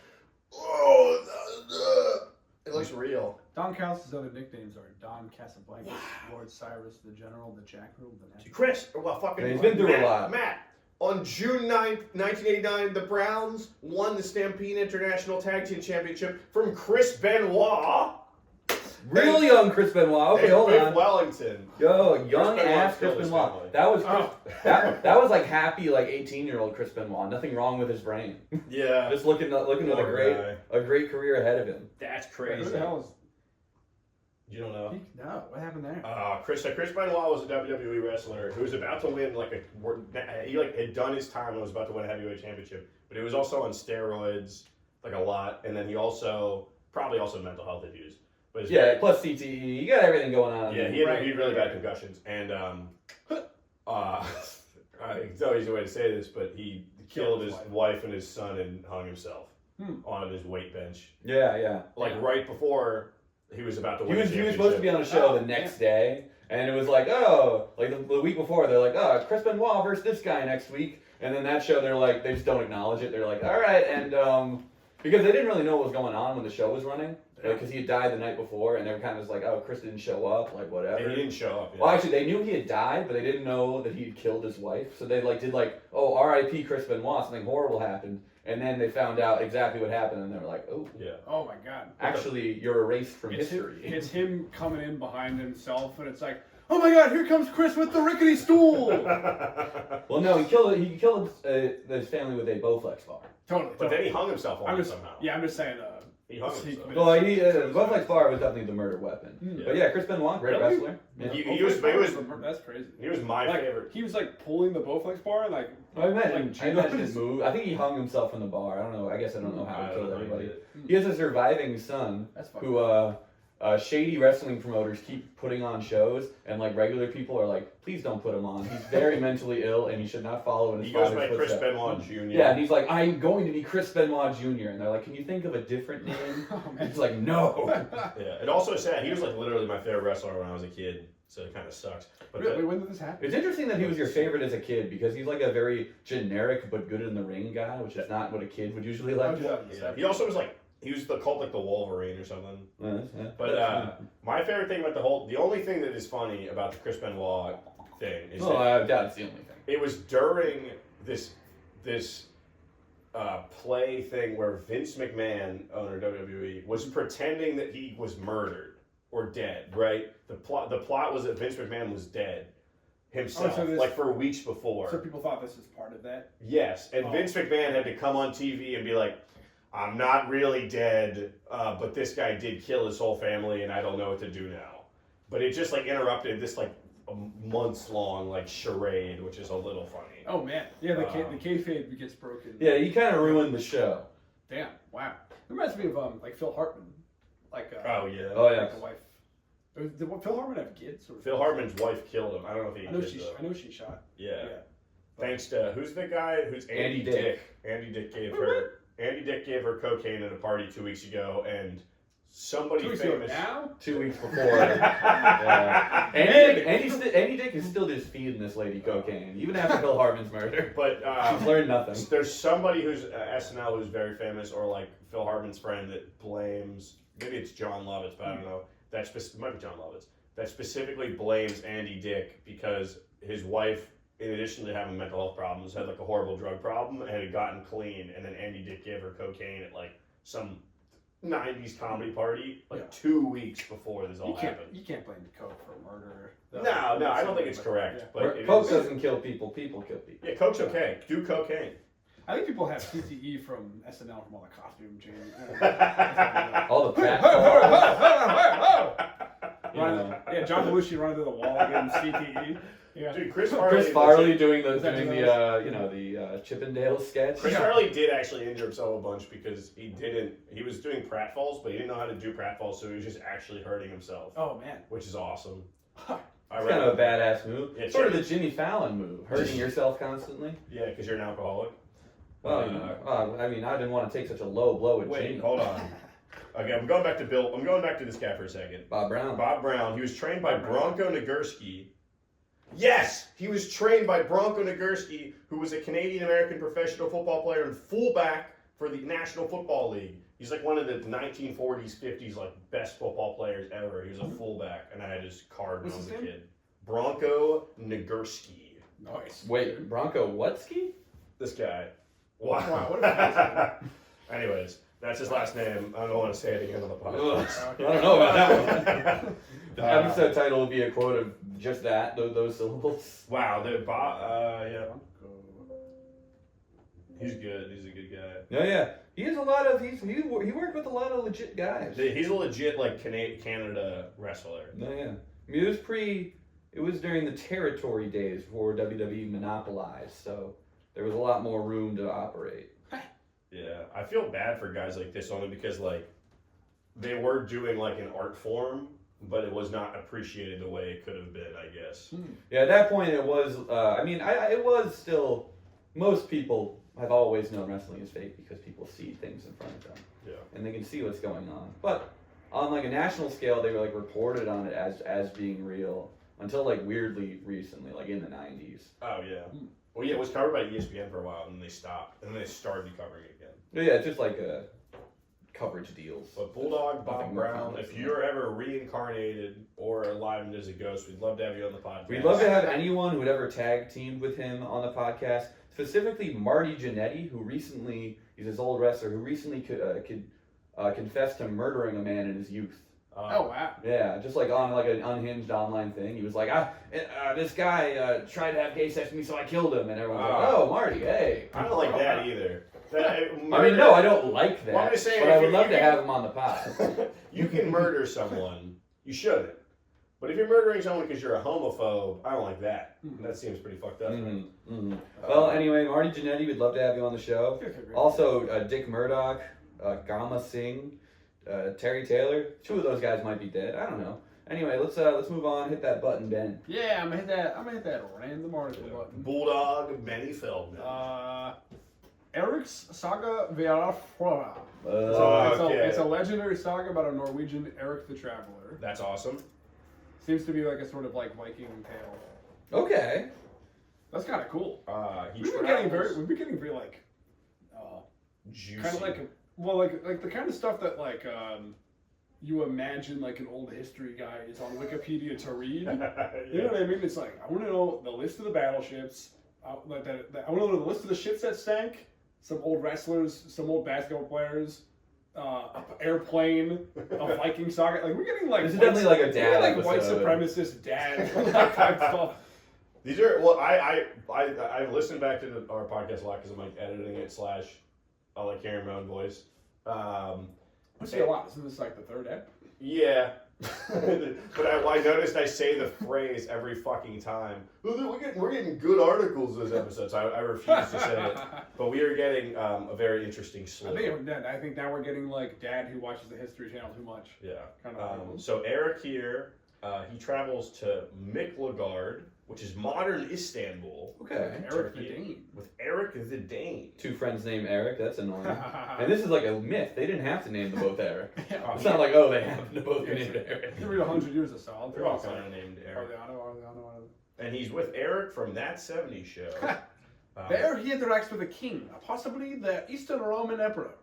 oh, it looks real. Don Callis' other nicknames are Don Casablanca, Lord Cyrus, the General, the Jackal, the Natural. Chris, well, fucking. He's been through Matt, a lot. Matt, on June 9th, 1989, the Browns won the Stampede International Tag Team Championship from Chris Benoit. Real young Chris Benoit. Okay, and hold Biff on. Wellington. Yo, young Chris ass Benoit Chris killed his Benoit. family. That was Oh. that was like happy, like 18-year-old Chris Benoit. Nothing wrong with his brain. Yeah, Just looking with Poor guy. a great career ahead of him. That's Who crazy. the hell is You don't know? he? No, what happened there? Chris Benoit was a WWE wrestler who was about to win he had done his time and was about to win a heavyweight championship, but he was also on steroids like a lot, and then he probably also had mental health issues. But his Yeah, plus CTE. You got everything going on. yeah, he had Right. really bad concussions, and it's always a way to say this, but he killed his wife and his son and hung himself on his weight bench, Yeah. right before he was about to He win. was supposed to be on a show Oh, the next day, and it was like, the week before, they're like, Chris Benoit versus this guy next week, and then that show, they're like, they just don't acknowledge it. They're like, all right, and because they didn't really know what was going on when the show was running, because he had died the night before, and they were kind of just like, oh, Chris didn't show up, like whatever. And he didn't show up. Yeah. Well, actually, they knew he had died, but they didn't know that he'd killed his wife. So they did oh, R.I.P. Chris Benoit, something horrible happened, and then they found out exactly what happened, and they were like, oh, yeah. Oh my God. actually, you're erased from It's history. it's him coming in behind himself, and it's like, oh my God, here comes Chris with the rickety stool. Well, no, he killed his family with a Bowflex bar. Totally. But then he hung himself on I'm it just, somehow. Yeah, I'm just saying. He hung himself. Well, the Bowflex bar was definitely the murder weapon. Yeah. But yeah, Chris Benoit, great Really? wrestler. Yeah. That's crazy. He was my favorite. He was like pulling the Bowflex bar, and like. I imagine Like, his move. I think he hung himself from the bar. I don't know. I guess I don't know how I he don't killed know how he everybody. did it. He has a surviving son That's fun. who shady wrestling promoters keep putting on shows, and like regular people are like, please don't put him on. He's very mentally ill, and he should not follow in his He goes father's by Chris footsteps. Benoit Jr. Yeah, and he's like, I'm going to be Chris Benoit Jr. And they're like, can you think of a different name? Oh, And man. he's like, no. Yeah, and also sad. He was like literally my favorite wrestler when I was a kid, so it kind of sucks. But Wait, when did this happen? It's interesting that he was your favorite as a kid because he's like a very generic but good in the ring guy, which is not what a kid would usually like. yeah, he also was like he was called like the Wolverine or something. Yeah. But my favorite thing about the only thing that is funny about the Chris Benoit thing is well, that I doubt it's the only thing. it was during this play thing where Vince McMahon, owner of WWE, was pretending that he was murdered or dead. Right? The plot was that Vince McMahon was dead himself, like for weeks before. So people thought this was part of that. Yes, and Vince McMahon had to come on TV and be like, I'm not really dead, but this guy did kill his whole family, and I don't know what to do now. But it just like interrupted this like a months-long like charade, which is a little funny. Oh man, yeah, the kayfabe gets broken. Yeah, he kind of ruined the show. Damn, wow. It reminds me of like Phil Hartman, like Oh yeah. Oh yeah. like a wife. Did Phil Hartman have kids? Or Phil Hartman's wife killed him. I don't know if he. I know did, she. though. I know she shot. Yeah. Yeah. Thanks to who's the guy? Who's Andy Dick. Andy Dick gave her. Andy Dick gave her cocaine at a party 2 weeks ago, and somebody 2 weeks ago famous. now. 2 weeks before. Yeah. Andy Dick is still just feeding this lady cocaine, even after Phil Hartman's murder. But She's learned nothing. there's somebody who's SNL who's very famous, or like Phil Hartman's friend that blames. Maybe it's John Lovitz, but I don't know. It might be John Lovitz. That specifically blames Andy Dick because his wife, in addition to having mental health problems, had like a horrible drug problem and had gotten clean. And then Andy Dick gave her cocaine at like some 90s comedy party like 2 weeks before this all happened. You can't blame Coke for murder. No, I don't think it's correct. Yeah. But it Coke is- doesn't kill people, people kill people. Yeah, Coke's okay. Do cocaine. I think people have CTE from SNL from all the costume changes. All the Hey, pratfalls. You know. Yeah, John Belushi running through the wall getting CTE. Yeah. Dude, Chris Farley. Chris Farley doing the Is that Chippendale sketch. Chris Farley did actually injure himself a bunch because he was doing pratfalls, but he didn't know how to do pratfalls, so he was just actually hurting himself, Oh man. which is awesome. It's kind of a badass move. Yeah, Sort of the Jimmy Fallon move, hurting yourself constantly. Yeah, because you're an alcoholic. Well, I mean, I didn't want to take such a low blow at Wait, Jimmy. hold on. Okay, I'm going back to Bill. I'm going back to this guy for a second. Bob Brown. Bob Brown. He was trained by Bronco Nagurski. Yes, he was trained by Bronco Nagurski, who was a Canadian-American professional football player and fullback for the National Football League. He's like one of the 1940s, 50s like best football players ever. He was a fullback, and I had his card when I was a kid. Bronco Nagurski. Nice. Wait, Bronco Whatski? This guy. Wow. What a Anyways, that's his last name. I don't want to say it again on the podcast. I don't know about that one. The episode title will be a quote of just that, those syllables. Wow, yeah. He's good. He's a good guy. Yeah. He has a lot of, he worked with a lot of legit guys. He's a legit like Canada wrestler. Yeah. I mean, it was during the territory days before WWE monopolized, so there was a lot more room to operate. Yeah, I feel bad for guys like this only because like they were doing like an art form, but it was not appreciated the way it could have been, I guess. Yeah, at that point it was, it was still, most people have always known wrestling is fake because people see things in front of them. Yeah. And they can see what's going on. But on like a national scale, they were like reported on it as being real until like weirdly recently, like in the 90s. Oh yeah. Well, yeah, it was covered by ESPN for a while, and then they stopped, and then they started covering it again. Yeah, it's just like coverage deals. But Bulldog, Bob Nothing more Brown, complex if than you're ever reincarnated or alive as a ghost, we'd love to have you on the podcast. We'd love to have anyone who'd ever tag teamed with him on the podcast. Specifically, Marty Jannetty, who recently, he's this old wrestler, who recently confessed to murdering a man in his youth. Oh wow. Yeah, just like on like an unhinged online thing. He was like, this guy tried to have gay sex with me, so I killed him. And everyone's like, oh, Marty, hey. I don't like that either. I mean, no, I don't like that. Well, I'm just saying, but I would love to have him on the pod. You can murder someone. You shouldn't. But if you're murdering someone because you're a homophobe, I don't like that. That seems pretty fucked up. Mm-hmm. Mm-hmm. Well, anyway, Marty Jannetty, we'd love to have you on the show. Also, Dick Murdoch, Gama Singh, Terry Taylor. 2 of those guys might be dead. I don't know. Anyway, let's move on. Hit that button, Ben. Yeah, I'm gonna hit that random article button. Bulldog, Benny Feldman. Eric's Saga Vera Flora. It's a legendary saga about a Norwegian Eric the Traveler. That's awesome. Seems to be like a sort of like Viking tale. Okay. That's kind of cool. We've We've been getting very like, juicy. kind of like, like the kind of stuff that like you imagine like an old history guy is on Wikipedia to read. Yeah. You know what I mean? It's like I want to know the list of the battleships. I want to know the list of the ships that sank. Some old wrestlers, some old basketball players, an airplane, a Viking saga. Like we're getting like this is definitely like a dad like episode. white supremacist dad like, type stuff. These are I listened back to our podcast a lot because I'm like editing it / I like hearing my own voice. Which is a lot. Isn't this like the third ep? Yeah. But I noticed I say the phrase every fucking time. We're getting good articles this episode, so I refuse to say it. But we are getting a very interesting slip. I think now we're getting like dad who watches the History Channel too much. Yeah. Kind of So Eric here, he travels to Miklagard, which is modern Istanbul. Okay. Eric the Dane. With Eric the Dane. 2 friends named Eric. That's annoying. And this is like a myth. They didn't have to name them both Eric. Yeah. It's not like, oh, they happen to both be named Eric. They read 100 years of solid. They're all kind of named Eric. And he's with Eric from That 70s Show. There he interacts with a king, possibly the Eastern Roman Emperor,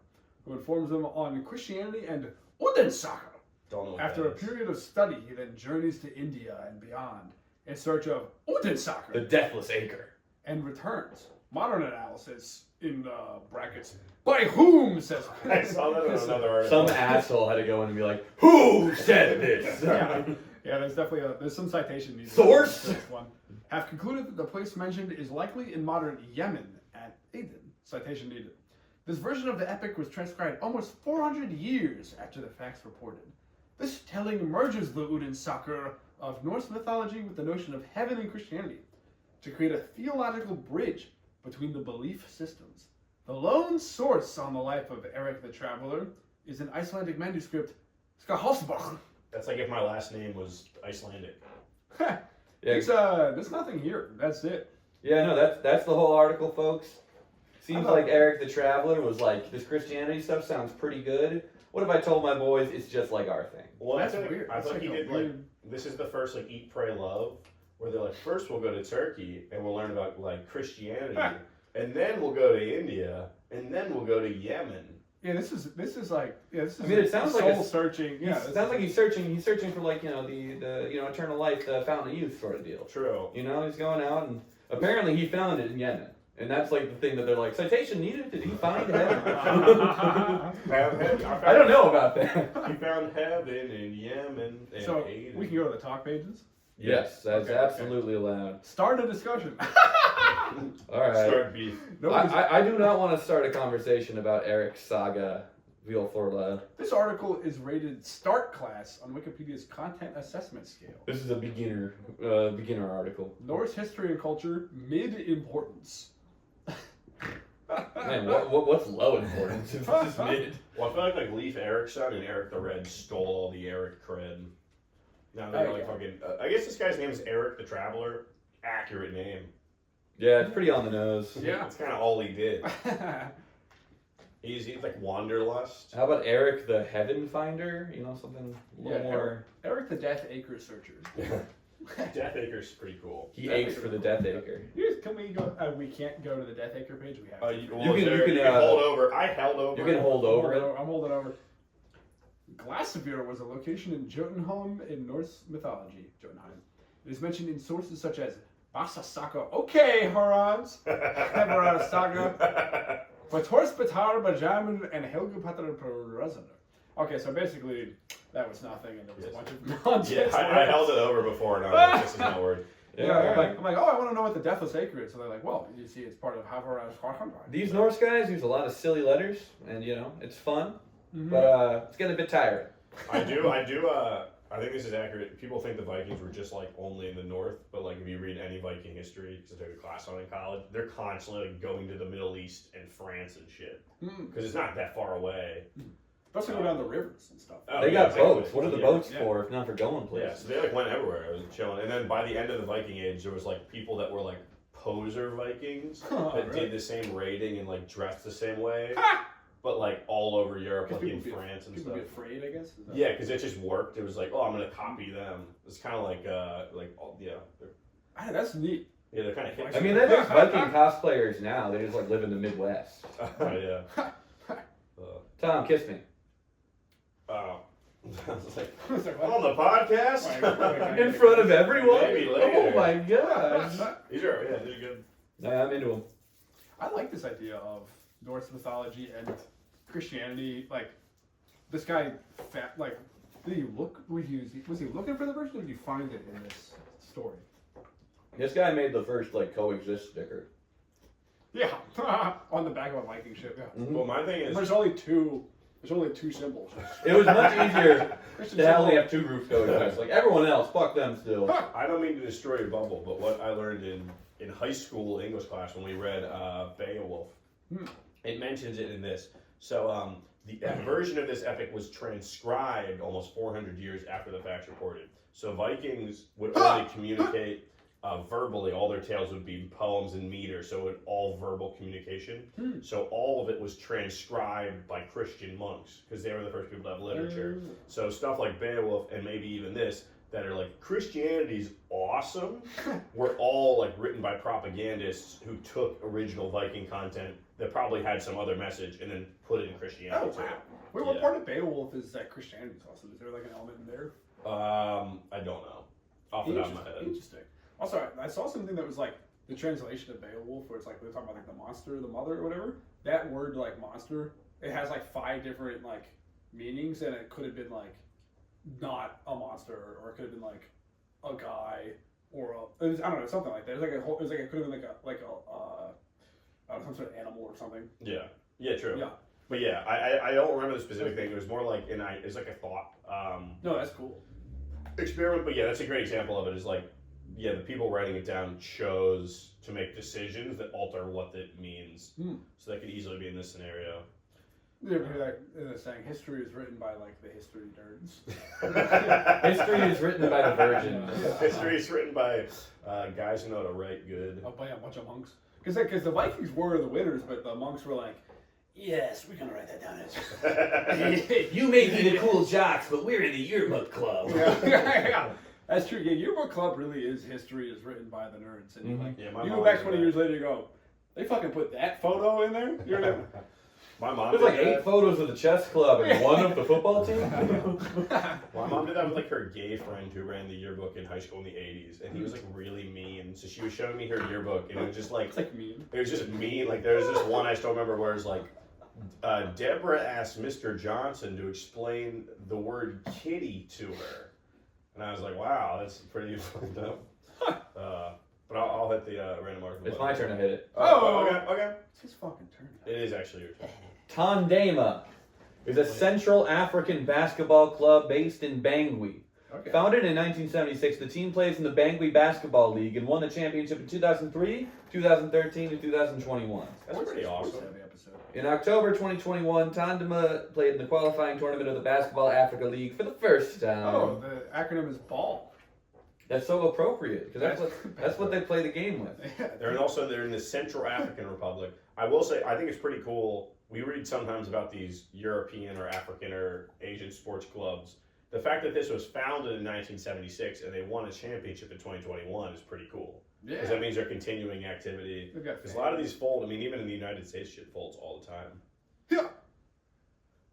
who informs him on Christianity and Udensacher. Don't know what After that a is. period of study, he then journeys to India and beyond in search of Udensacher The Deathless Acre. and returns. Modern analysis, in brackets, by whom, says I saw that in another article. Some asshole had to go in and be like, who said this? Yeah, there's definitely there's some citation needed. Source? For this one. Have concluded that the place mentioned is likely in modern Yemen at Aden. Citation needed. This version of the epic was transcribed almost 400 years after the facts reported. This telling merges the Udensacher of Norse mythology with the notion of heaven in Christianity to create a theological bridge between the belief systems. The lone source on the life of Eric the Traveler is an Icelandic manuscript, Skahosbach. That's like if my last name was Icelandic. Yeah. There's nothing here. That's it. Yeah, no, that's the whole article, folks. Seems like Eric the Traveler was like, this Christianity stuff sounds pretty good. What if I told my boys it's just like our thing? Well, That's I think, weird. I That's thought he like a did weird- like this is the first like Eat, Pray, Love, where they're like first we'll go to Turkey and we'll learn about like Christianity, and then we'll go to India, and then we'll go to Yemen. Yeah, this is like this is. I mean, it sounds like soul searching. Yeah, It sounds like he's searching for like, the eternal life, the fountain of youth sort of deal. True. He's going out and apparently he found it in Yemen. And that's like the thing that they're like, citation needed? Did he find heaven? I don't know about that. He found heaven in Yemen and So Aden. we can go to the talk pages. Yes, that's Okay, absolutely allowed. Start a discussion. All right. Start beef. I do not want to start a conversation about Eric's saga, Veal for Loud. This article is rated Start Class on Wikipedia's Content Assessment Scale. This is a beginner article. Norse history and culture, mid-importance. Man, what's low importance? It's just mid. Well, I feel like Leif Erikson and Eric the Red stole all the Eric cred. Now they're like fucking. I guess this guy's name is Eric the Traveler. Accurate name. Yeah, it's pretty on the nose. Yeah. That's kind of all he did. He's like Wanderlust. How about Eric the Heaven Finder? Something a little more. Eric the Death Acre Searcher. Death Acre's pretty cool. He aches for the Death Acre. Can we go? We can't go to the Death Acre page. We have to. You can hold over. I held over. You can hold over it. I'm holding over. Glasivir was a location in Jotunheim in Norse mythology. Jotunheim. It is mentioned in sources such as Basasaka. Okay, Horans. Saga. But Horspatar, Bajaman, and Helga Patar Razana. Okay, so basically that was nothing, and there was a bunch of nonsense. Yeah, I held it over before, and I was like, this is not word. I'm like, oh, I want to know what the Deathless Acre is. So they're like, well, you see, it's part of Havaraj. These Norse guys use a lot of silly letters, and it's fun, but it's getting a bit tiring. I think this is accurate. People think the Vikings were just like only in the north, but like if you read any Viking history, because I took a class on it in college, they're constantly like going to the Middle East and France and shit, because it's not that far away. Especially go down the rivers and stuff. They got boats. What are the boats for if not for going places? Yeah, so they like went everywhere. I was chilling, and then by the end of the Viking Age, there was like people that were like poser Vikings that did the same raiding and like dressed the same way. But like all over Europe, like in France and stuff. People be afraid, I guess. Yeah, because it just worked. It was like, oh, I'm gonna copy them. It's kind of like That's neat. Yeah, they're kind of. I mean, they're just Viking cosplayers now. They just like live in the Midwest. Yeah. Tom, kiss me. Oh. I was like, on the podcast? In front of everyone? Maybe later. Oh my gosh. These are good. I'm into them. I like this idea of Norse mythology and Christianity. Like, this guy, did he look? Was he looking for the version, or did you find it in this story? This guy made the first coexist sticker. Yeah, on the back of a Viking ship. Yeah. Well, my thing is, there's only two symbols. It was much easier to only have two groups coexist. Like everyone else, fuck them still. I don't mean to destroy your bubble, but what I learned in high school English class when we read Beowulf, it mentions it in this. So the version of this epic was transcribed almost 400 years after the fact's recorded. So Vikings would only communicate verbally. All their tales would be poems and meter, so it all verbal communication. So all of it was transcribed by Christian monks because they were the first people to have literature. So stuff like Beowulf and maybe even this that are like Christianity's awesome were all like written by propagandists who took original Viking content that probably had some other message and then put it in Christianity. Oh wow! Wait, what part of Beowulf is that Christianity is awesome? Is there like an element in there? I don't know off the top of my head. Interesting. Also, I saw something that was like the translation of Beowulf, where it's like they're talking about like the monster, the mother, or whatever. That word, like monster, it has like 5 different like meanings, and it could have been like not a monster, or it could have been like a guy, or I don't know, something like that. It was like it could have been like a some sort of animal or something. Yeah, true. Yeah. But yeah, I don't remember the specific thing. It was more like it's like a thought. No, that's cool. Experiment, but yeah, that's a great example of it. Is like, yeah, the people writing it down chose to make decisions that alter what it means. So that could easily be in this scenario. You ever hear that saying, history is written by like the history nerds? History is written by the virgins. History is written by guys who know how to write good. Oh, by a bunch of monks. Because the Vikings were the winners, but the monks were like, yes, we're gonna write that down. You may be the cool jocks, but we're in the yearbook club. Yeah. That's true. Yeah, yearbook club really is history is written by the nerds, and you go back 20 years later, you go, they fucking put that photo in there. You're like, my mom. There's like 8 photos of the chess club and 1 of the football team. My mom did that with like her gay friend who ran the yearbook in high school in the 80s, and he was like really mean. So she was showing me her yearbook, and it was just like, it's like mean. It was just mean. Like there was this one I still remember where it's like, Deborah asked Mr. Johnson to explain the word kitty to her, and I was like, wow, that's pretty fucked up. But I'll hit the random article. It's my turn to hit it. Okay. It's his fucking turn. It is actually your turn. Tondema is a Central African basketball club based in Bangui. Okay. Founded in 1976, the team plays in the Bangui Basketball League and won the championship in 2003, 2013, and 2021. That's pretty awesome. In October 2021, Tondema played in the qualifying tournament of the Basketball Africa League for the first time. Oh, the acronym is BALL. That's so appropriate because that's what they play the game with. They're in the Central African Republic. I will say, I think it's pretty cool. We read sometimes about these European or African or Asian sports clubs. The fact that this was founded in 1976 and they won a championship in 2021 is pretty cool. Yeah. Because that means they're continuing activity. Because a lot of these fold. I mean, even in the United States, shit folds all the time. Yeah.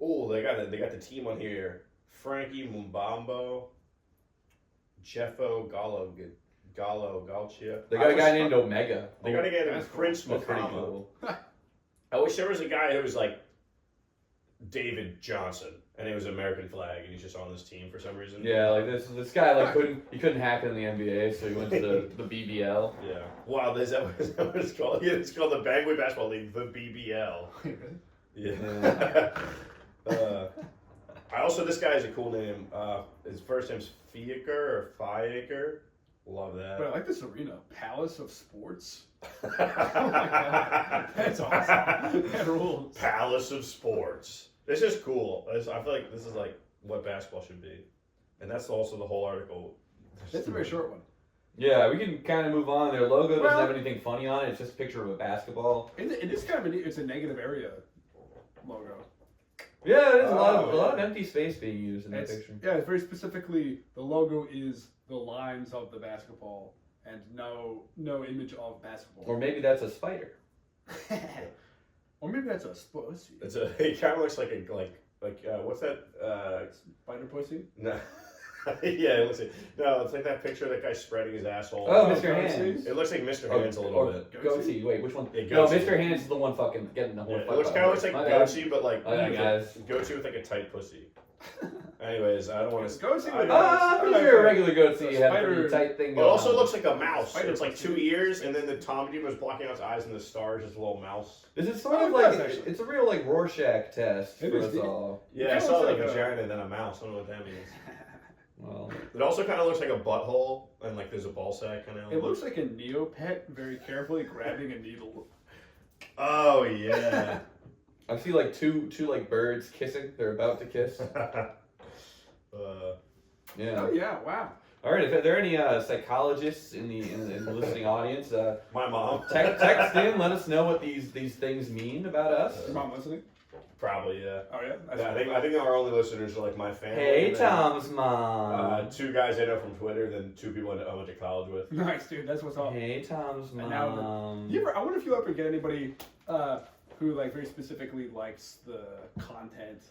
Oh, they got the team on here. Frankie Mumbambo, Jeffo Galchia. They got a guy named Omega. They got a guy named That's cool. Prince That's pretty Makama. cool. I wish there was a guy who was like David Johnson, and it was an American flag, and he's just on this team for some reason. Yeah, like this guy like couldn't hack in the NBA, so he went to the BBL. Yeah. Wow, is that what it's called? Yeah, it's called the Bangway Basketball League, the BBL. Yeah. This guy has a cool name. His first name's Fiaker or Fiaker. Love that. But I like this arena, Palace of Sports. Oh my God. That's awesome. That rules. Palace of Sports. This is cool. I feel like this is like what basketball should be. And that's also the whole article. That's a very short one. Yeah, we can kind of move on. Their logo doesn't Well- have anything funny on it. It's just a picture of a basketball. It is kind of it's a negative area logo. Yeah, there's a lot yeah. of empty space being used in that It's, picture. yeah, it's very specifically the logo is the lines of the basketball and no image of basketball. Or maybe that's a spider. Or maybe that's a pussy. It kind of looks like what's that? Spider pussy? No. Yeah, it looks like, no, it's like that picture of that guy spreading his asshole. Oh, Oh, Mr. Hands. It looks like Mr. Hands a little or bit. Goatee. Wait, which one? Yeah, No, Goatee. Mr. Hands is the one fucking getting the whole Yeah, it fuck looks up. kind of looks like My bad. Goatee, but like My bad, guys. Goatee with like a tight pussy. Anyways, I don't want to. Goatee with I'm pretty sure a regular goatee had a pretty Spider- tight thing It going also on. looks like a mouse. Spider It's like pussy. 2 ears, and then the Tom Dude was blocking out his eyes, and the star is just a little mouse. This is sort Oh, of it like does, actually. it's a real like Rorschach test It for is us the- all. Yeah, I kinda saw looks like a like a- vagina and then a mouse. I don't know what that means. Well, It also kind of looks like a butthole, and like there's a ball sack kind of. It looks like a Neopet very carefully grabbing a needle. Oh yeah. I see like two like birds kissing. They're about to kiss. Yeah. Oh yeah, wow. All right. If there are any psychologists in the listening audience, My mom. text in. Let us know what these things mean about us. Your mom listening? Probably yeah. Oh yeah? That's Yeah, I think our only listeners are like my family. Hey, and then, Tom's mom. 2 guys I know from Twitter, then 2 people I went to college with. Nice, dude. That's what's up. Hey, Tom's And now mom. I wonder if you ever get anybody who like very specifically likes the content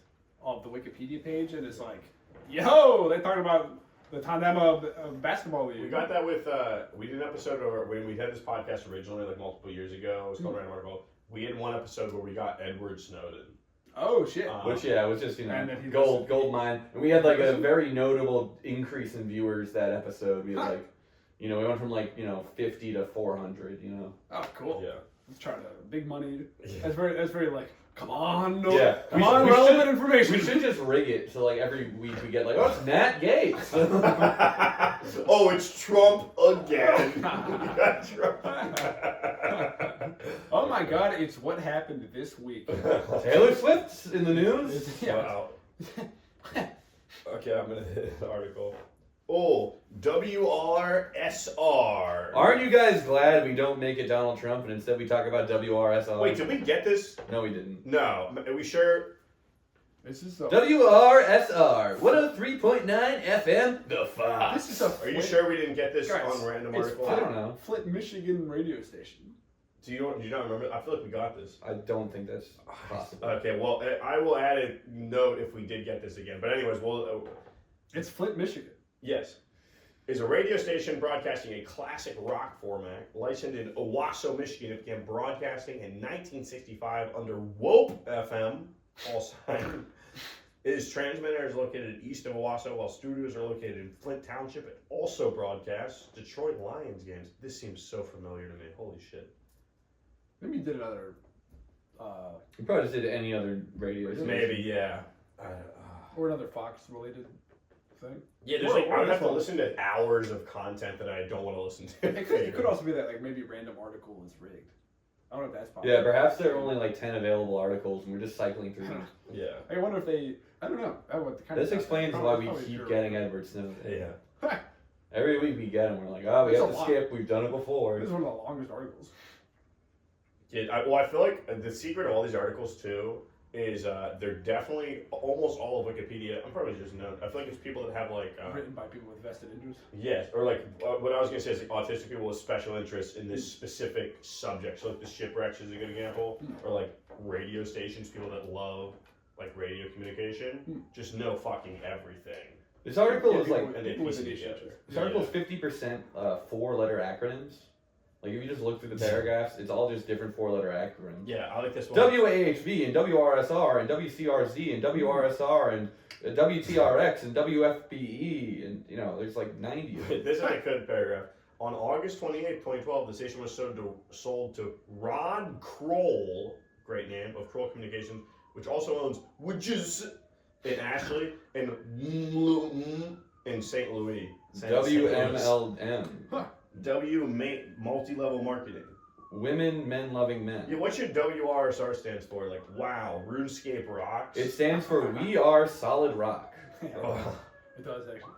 of the Wikipedia page and is like, yo, they talking about the tandem of basketball league. We got that with we did an episode when we had this podcast originally like multiple years ago. It was called Random Article. We had one episode where we got Edward Snowden. Oh shit. Which was just And then he gold listened. mine, and we had like a very notable increase in viewers that episode. We had like, we went from like 50 to 400. Oh, cool. Yeah. Let's try to big money. Yeah. That's very like, come on, Yeah. come We on, should- relevant information. We should just rig it so like every week we get like, oh, it's Matt Gates. Oh, it's Trump again. We got Trump. Oh my God! It's what happened this week. Taylor Swift's in the news. Yeah. Wow. Okay, I'm gonna hit the article. Oh, WRSR. Aren't you guys glad we don't make it Donald Trump and instead we talk about WRSR? Wait, did we get this? No, we didn't. No. Are we sure? This is WRSR 103.9 FM. The Fox. This is a Are you Flint- sure we didn't get this Guys, on random it's article? I don't know. Flint, Michigan radio station. Do you not remember? I feel like we got this. I don't think that's possible. Okay, well, I will add a note if we did get this again. But anyways, It's Flint, Michigan. yes. Is a radio station broadcasting a classic rock format licensed in Owasso, Michigan. It began broadcasting in 1965 under WOPE FM, call sign. Its transmitter is located east of Owasso, while studios are located in Flint Township. It also broadcasts Detroit Lions games. This seems so familiar to me. Holy shit. Maybe you did another, You probably just did any other radio station. Maybe, yeah. or another Fox related thing. Yeah, Or- I would have to or- listen to hours of content that I don't want to listen to. It could also be that like maybe random article is rigged. I don't know if that's possible. Yeah, perhaps there are only like 10 available articles and we're just cycling through them. Yeah. I wonder if they. I don't know. This explains why we keep getting Edward Snowden. Yeah. Every week we get him, we're like, oh, we It's have a to lot. skip. We've done it before. This is one of the longest articles. I feel like the secret of all these articles too is they're definitely almost all of Wikipedia. I'm probably just known. I feel like it's people that have like Written by people with vested interest. yes, or like what I was gonna say is like autistic people with special interests in this specific subject. So like the shipwrecks is a good example, or like radio stations, people that love like radio communication, just know fucking everything. This article Yeah, is like And they people piece with it initiative. together. this article is 50% 4-letter acronyms. Like if you just look through the paragraphs, it's all just different 4-letter acronyms. Yeah, I like this one. WAHV and WRSR and WCRZ and WRSR and WTRX and WFBE and there's like 90 of it. This is a good paragraph. On August 28, 2012, the station was sold to Rod Kroll, great name, of Kroll Communications, which also owns Widges in Ashley and in St. Louis. WMLM. Multi-level marketing. Women, men loving men. Yeah, what your WRSR stands for? Like, wow, RuneScape rocks. It stands for We Are Solid Rock. Oh, It does actually.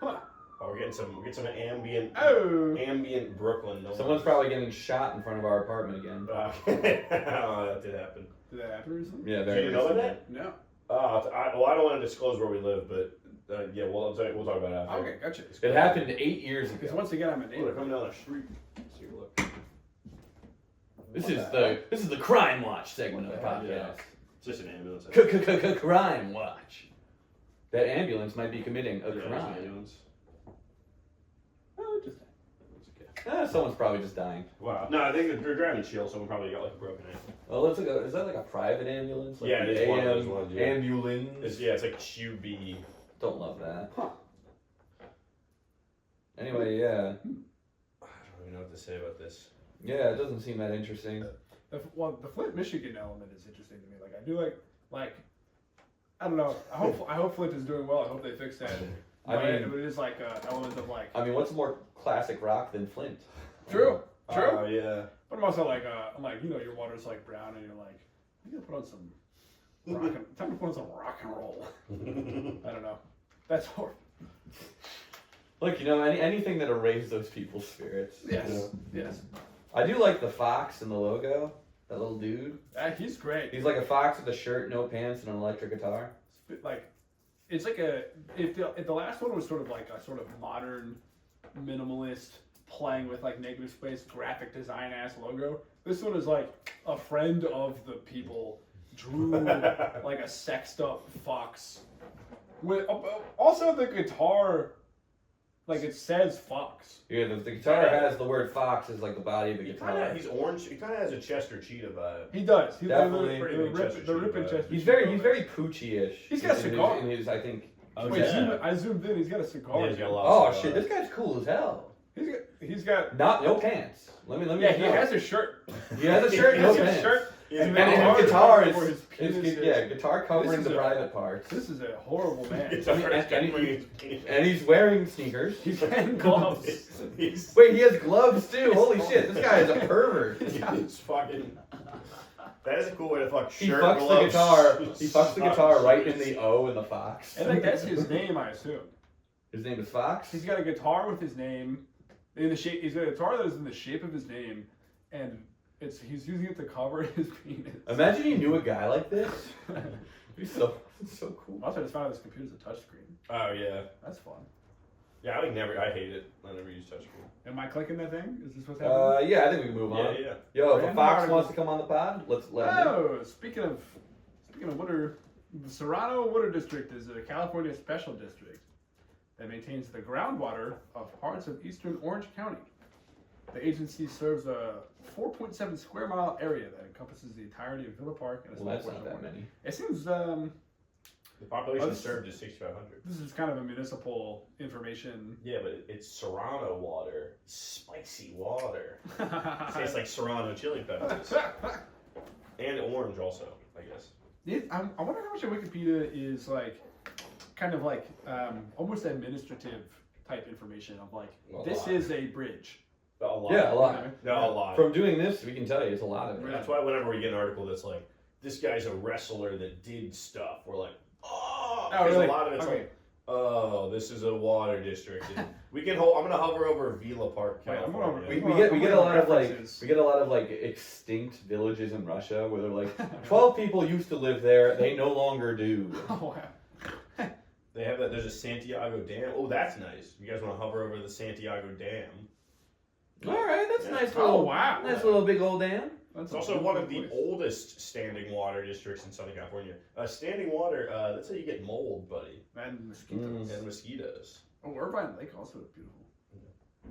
oh, we're getting some ambient Brooklyn. No Someone's probably getting shot in front of our apartment again. oh, that did happen. Did that happen recently? Yeah, Did very you know recently. that? No. I don't want to disclose where we live, but yeah, we'll talk about it after. Okay, gotcha. It happened 8 years Because ago. once again, I'm a Oh, they're neighbor. coming down the street. Let's take a look. This is the Crime Watch segment of the podcast. Yeah. It's just an ambulance. Crime Watch. That ambulance might be committing a Yeah, it's an crime. ambulance. Oh, just It's okay. Someone's probably just dying. Wow. No, I think they're driving chill. Someone probably got like a broken ankle. Oh, let's look. Is that like a private ambulance? Like Yeah, it the is one of AM those ones, yeah. Ambulance. It's like QB. Don't love that. Huh. Anyway, yeah. I don't even know what to say about this. Yeah, it doesn't seem that interesting. the Flint, Michigan element is interesting to me. Like, I do like, I don't know. I hope Flint is doing well. I hope they fix that. I mean- but it is like an element of like. I mean, what's more classic rock than Flint? True. Oh, yeah. But I'm also like, your water's like brown, and you're like, you gotta put on some time to put on some rock and roll. I don't know. That's horrible. Look, anything that erased those people's spirits. Yes. you know? Yes. I do like the fox in the logo. That little dude. He's great. He's like a fox with a shirt, no pants, and an electric guitar. Like, it's like if the last one was sort of like a sort of modern minimalist playing with like negative space graphic design ass logo, this one is like a friend of the people drew like a sexed up fox with also the guitar, like it says fox. Yeah, the guitar has the word fox as like the body of the guitar. He's orange. He kind of has a Chester Cheetah vibe. He does. He's Definitely. Pretty big Chester the Cheetah ripping vibe. Chester He's Cheetah very vibe. Poochie-ish. He's got a cigar. In his, I think. Oh, Wait, yeah. I zoomed in. He's got a cigar. Yeah, he's got a lot Oh of shit, this guy's cool as hell. He's got. No pants. Let me. Yeah, he know. has a shirt. He has a shirt, He no has a pants. shirt. And And the his guitar is, where his penis is. guitar covering This the is a- private parts. This is a horrible man. And he's wearing sneakers. He's wearing gloves. Wait, he has gloves too. Holy shit, this guy is a pervert. He's fucking. That is a cool way to fuck. He Shirt, fucks gloves, the guitar. He fucks the socks, guitar right in shoes. the O in the fox. And like that's his name, I assume. His name is Fox. He's got a guitar with his name in the shape. He's got a guitar that is in the shape of his name, and he's using it to cover his penis. Imagine you knew a guy like this. He's so cool. Also, I just found out this computer's a touchscreen. Oh yeah, That's fun. yeah. I hate it. I never use touchscreen. Am I clicking that thing? Is this what's happening? Yeah, I think we can move on. Yeah. Yo, if a Random fox articles. wants to come on the pod, let's let him in. Oh, speaking of water, the Serrano Water District is a California special district that maintains the groundwater of parts of eastern Orange County. The agency serves a 4.7 square mile area that encompasses the entirety of Villa Park and a small Well, that's portion not of that Orange. many. It seems The population This- served is 6,500. this is kind of a municipal information. Yeah, but it's Serrano water, spicy water. Tastes like Serrano chili peppers and orange also, I guess. I wonder how much of Wikipedia is like, kind of like almost administrative type information of like, A this lot. is a bridge. A lot. Yeah, a lot. No, a lot. From doing this, we can tell you it's a lot of it. That's why whenever we get an article that's like, this guy's a wrestler that did stuff, we're like, oh, Oh, 'cause really? a lot of it's Okay. like, oh, this is a water district. And we can hold. I'm gonna hover over Villa Park, Wait, I'm California. gonna- We get a lot of like References. extinct villages in Russia where they're like 12 people used to live there, they no longer do. Oh wow. They have that. There's a Santiago Dam. Oh, that's nice. You guys want to hover over the Santiago Dam? All right, that's a Yeah. nice Oh little wow. nice little big old dam. It's also one of the oldest standing water districts in Southern California. Standing water, that's how you get mold, buddy. And mosquitoes. And mosquitoes. Oh, Irvine Lake also is beautiful.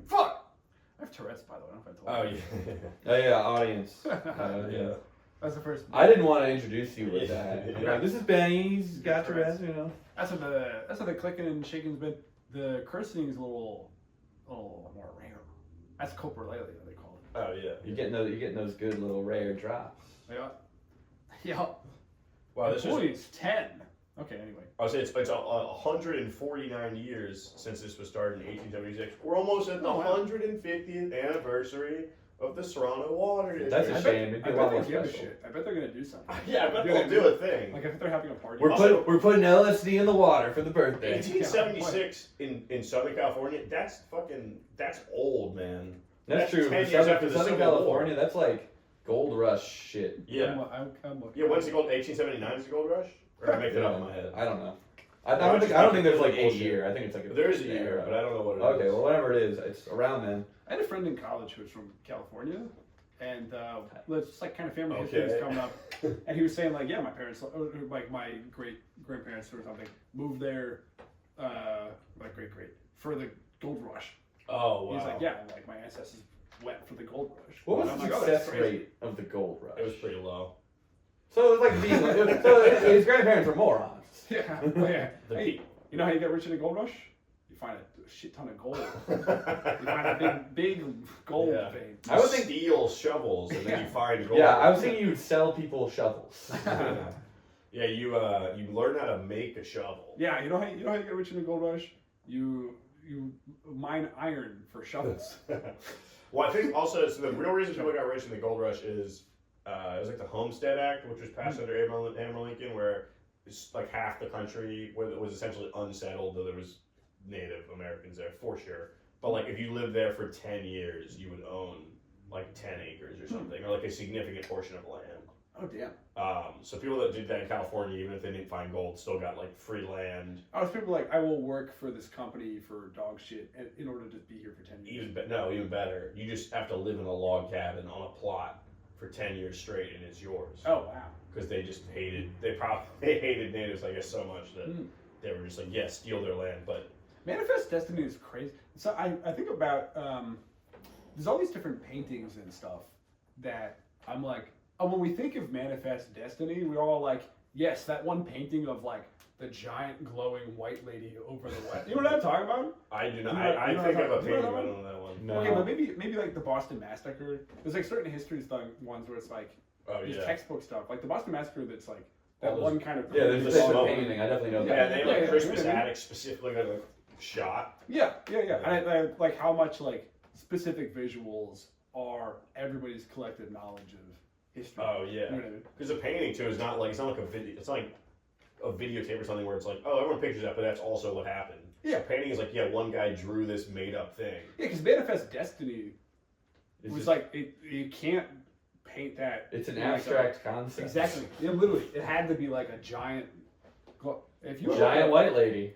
Fuck! I have Tourette's, by the way. I don't know if I told you. Oh yeah, audience. Yeah. That's the first. I didn't want to introduce you with that. Yeah. You know, this is Benny. He's got Tourette's. You know. That's what the clicking and shaking's been. The cursing is a little more rare. That's coprolalia, they call it. Oh yeah. You're getting those good little rare drops. Yeah. Yeah. Wow, this is. It's 10. Okay, anyway. I'll say it's 149 years since this was started in 1876. We're almost at the 150th anniversary of the Serrano Water District. That's a shame. It'd be a lot more they give a special. shit. I bet they're gonna do something. Yeah, I bet they'll do a thing. Like if they're having a party. We're putting LSD in the water for the birthday. 1876 in Southern California. That's old, man. That's true. 10 For years after the Southern Civil War. California, that's like gold rush shit. Yeah. I'm looking. Yeah. When's the gold? 1879 is the gold rush. Or did I make that up in my head? I don't know. I don't think there's like a year. I think it's like There is a year, but I don't know what it is. Okay, well whatever it is, it's around then. I had a friend in college who was from California, and it's just like kind of family history was coming up, and he was saying like, yeah, my parents, or like my great grandparents or something, moved there, like great for the gold rush. Oh wow. He's like, yeah, like my ancestors went for the gold rush. What was And the I'm like, success that's crazy. rate of the gold rush? It was pretty low. So it was like being so his grandparents were morons. Yeah, yeah. Hey, you know how you get rich in a gold rush? You find a shit ton of gold. You find a big gold vein. I would think steal shovels and then you find gold. Yeah, I was thinking you would sell people shovels. Yeah, you learn how to make a shovel. Yeah, you know how you get rich in a gold rush? You mine iron for shovels. Well, I think also so the real reason people got rich in the gold rush is it was like the Homestead Act, which was passed under Abraham Lincoln, where it's like half the country was essentially unsettled, though there was Native Americans there for sure. But like if you lived there for 10 years, you would own like 10 acres or something, or like a significant portion of land. Oh damn. So people that did that in California, even if they didn't find gold, still got like free land. I was people like, I will work for this company for dog shit in order to be here for 10 years. Even better. You just have to live in a log cabin on a plot for 10 years straight, and it's yours. Oh wow. Because they just hated natives, I guess, so much that they were just like, yeah, steal their land. But Manifest Destiny is crazy. So I think about there's all these different paintings and stuff that I'm like, oh, when we think of Manifest Destiny, we're all like, yes, that one painting of like the giant glowing white lady over the west. You know what I'm talking about? I do not. You know I think of a you know painting, that but I one? don't know that one. No. Okay, but maybe like the Boston Massacre. There's like certain history ones where it's like these textbook stuff, like the Boston Massacre. That's like that All those- one kind of There's The a special smoke. painting. I definitely know Yeah, that. they have like Christmas you know what I mean? attic specifically got like shot. Yeah. And I like how much like specific visuals are everybody's collective knowledge of history. Oh You yeah. know what I mean? Because a painting too is not like it's not like a video. It's not like a videotape or something where it's like, oh, everyone pictures that, but that's also what happened. Yeah. A painting is like, yeah, one guy drew this made up thing. Yeah, because Manifest Destiny It's was just- like you can't paint that. It's an like a- abstract concept. Exactly. Yeah, literally, it had to be like a giant. If you Giant white lady.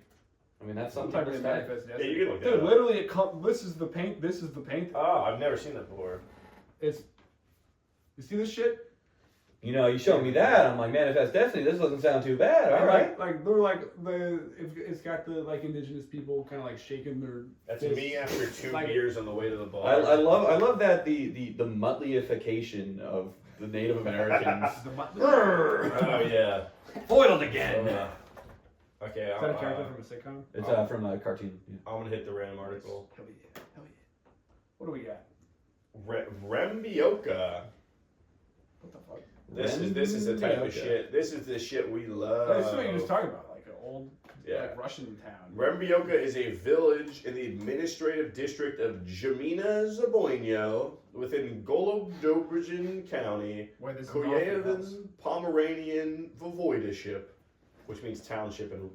I mean, that's some something type to of respect. Manifest Yeah, Destiny. you can look that Dude, up. literally, it comes. This is the paint. This is the paint. Oh, I've never seen that before. It's. You see this shit? You know, you showed me that. I'm like, Manifest Destiny. This doesn't sound too bad. All right. Like they're like it's got the like indigenous people kind of like shaking their. That's fists. me after 2 Like- beers on the way to the bar. I love that the Mutley-ification of the Native Americans. Oh yeah. Foiled again. Okay. Is that a character from a sitcom? It's from a cartoon. Yeah. I'm gonna hit the random article. Hell yeah. What do we got? Rembioka. What the fuck? This is the type of Rembioka. shit. This is the shit we love. That's what you were just talking about, like an old Yeah. like Russian town. Rembioka is a village in the administrative district of Gmina Zaboyno within Golubdobrzen County, Where this is an awful house. Kujawin Pomeranian Voivodeship, which means township in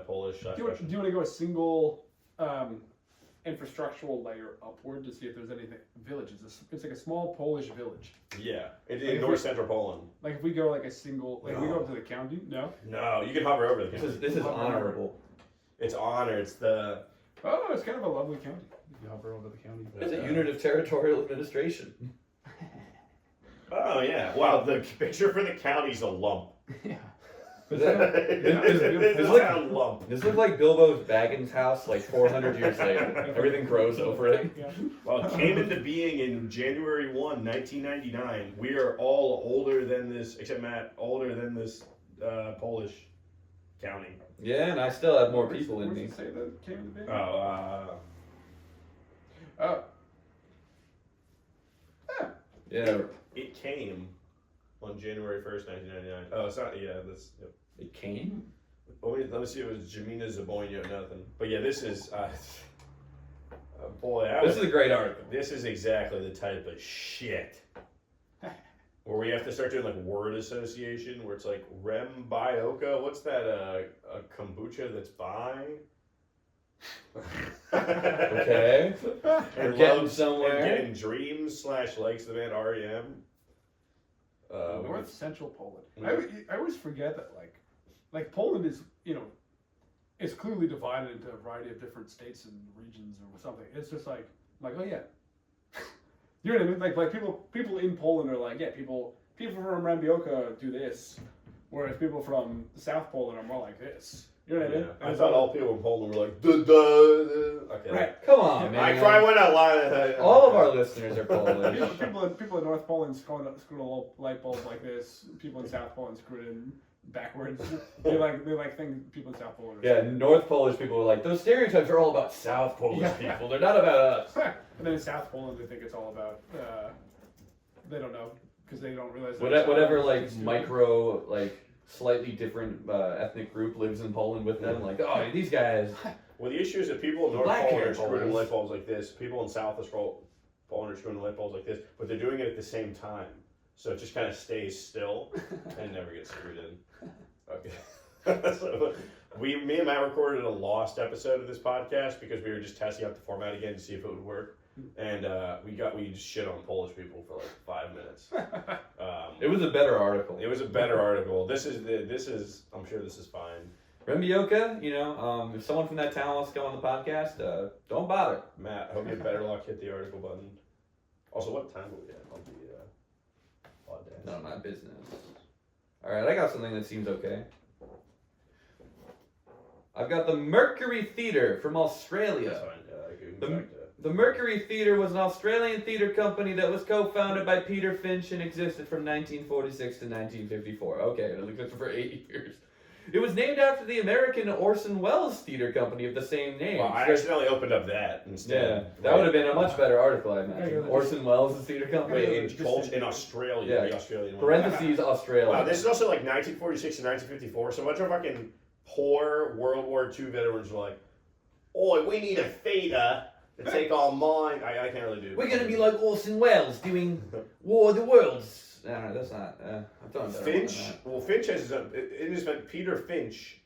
Polish. Do you want to go a single infrastructural layer upward to see if there's anything? Villages. It's like a small Polish village. Yeah, it's Like in if north we- central Poland. Like if we go like a single, like we go up to the county. No. No, you can hover over the county. This is honorable. It's honor. It's the Oh, it's kind of a lovely county. If you hover over the county. It's a unit of territorial administration. Oh yeah. Wow, the picture for the county's a lump. Yeah. Is that- It's it's a like- town lump. This looks like Bilbo's Baggins house, like 400 years later. Everything grows over it. Yeah. Well, it came into being in January 1, 1999. We are all older than this, except Matt, older than this Polish county. Yeah, and I still have more people Where in does me. it say that came into being? Oh, Yeah, it came on January 1st, 1999. Oh, it's not, yeah, that's, yep. it came. Let me see, it was Jamina Zaboyna, nothing. But yeah, this is, boy, This is a great article. this is exactly the type of shit where we have to start doing like word association, where it's like Rembioka. What's that? A kombucha that's by. Okay. And Getting loves somewhere. And getting dreams / likes the band REM. North Central Poland. Yeah. I always forget that like Poland is, it's clearly divided into a variety of different states and regions or something. It's just like oh yeah. You know what I mean? Like people in Poland are like, yeah, people from Rambioka do this, whereas people from South Poland are more like this. You know what I mean? I thought all people in Poland were like, duh, duh, duh. Okay. Right. Come on, man. I cry when I lie. All of our listeners are Polish. People in North Poland screwing a light bulb like this. People in South Poland screw it in backwards. they like think people in South Poland. Yeah, North Polish people are like, those stereotypes are all about South Polish Yeah. people. They're not about us. And then in South Poland, they think it's all about. They don't know because they don't realize. that Whatever, it's like, stupid. micro, like, slightly different ethnic group lives in Poland with them. Like, oh, these guys. Well, the issue is that people in North Black Poland hair are screwing Poles. light bulbs like this. People in South Poland are screwing light bulbs like this, but they're doing it at the same time. So it just kind of stays still and never gets screwed in. Okay. So me and Matt recorded a lost episode of this podcast because we were just testing out the format again to see if it would work. And we just shit on Polish people for like 5 minutes. It was a better article. It was a better article. This is I'm sure this is fine. Rembioka, if someone from that town wants to go on the podcast, don't bother. Matt, hope you have better luck. Hit the article button. Also, what time will we have on the podcast? None of my business. All right, I got something that seems okay. I've got the Mercury Theatre from Australia. That's fine. I can go back to The Mercury Theatre was an Australian theatre company that was co-founded by Peter Finch and existed from 1946 to 1954. Okay, it existed for 8 years. It was named after the American Orson Welles Theatre Company of the same name. Well, I So- accidentally opened up that instead. yeah, that would have been a much better article, I imagine. Yeah, Orson Welles' Theatre Company. Wait, in Australia, Yeah. the Australian one. Parentheses, Australia. Wow, this is also like 1946 to 1954. So a bunch of fucking poor World War II veterans were like, "Oi, we need a theatre to take our mind." I can't really do. We're going to be like Orson Welles doing War of the Worlds. No, that's not. I've done better Finch. than that. Well, Finch has his own. In his event, Peter Finch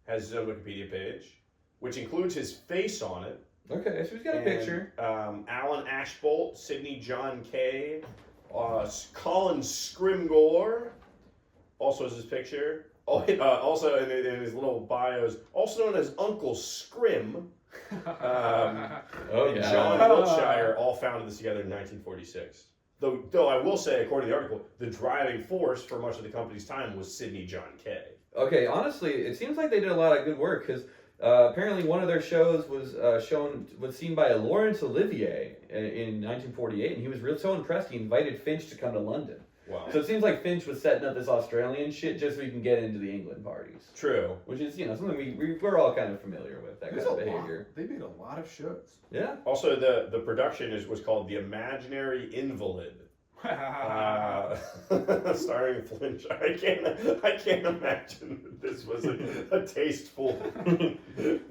has his own Wikipedia page, which includes his face on it. Okay, so he's got a And, picture. Alan Ashbolt, Sidney John Kay, Colin Scrimgore also has his picture. Oh, also in his little bios, also known as Uncle Scrim. Oh, and yeah. John Wiltshire all founded this together in 1946. Though I will say, according to the article, the driving force for much of the company's time was Sidney John Kay. Okay, honestly, it seems like they did a lot of good work because apparently one of their shows was seen by Laurence Olivier in 1948, and he was so impressed he invited Finch to come to London. Wow. So it seems like Finch was setting up this Australian shit just so he can get into the England parties, True. which is something we're all kind of familiar with, that There's kind of a behavior. lot. They made a lot of shows. Yeah. Also, the production was called The Imaginary Invalid. Starring Finch. I can't imagine that this was a tasteful,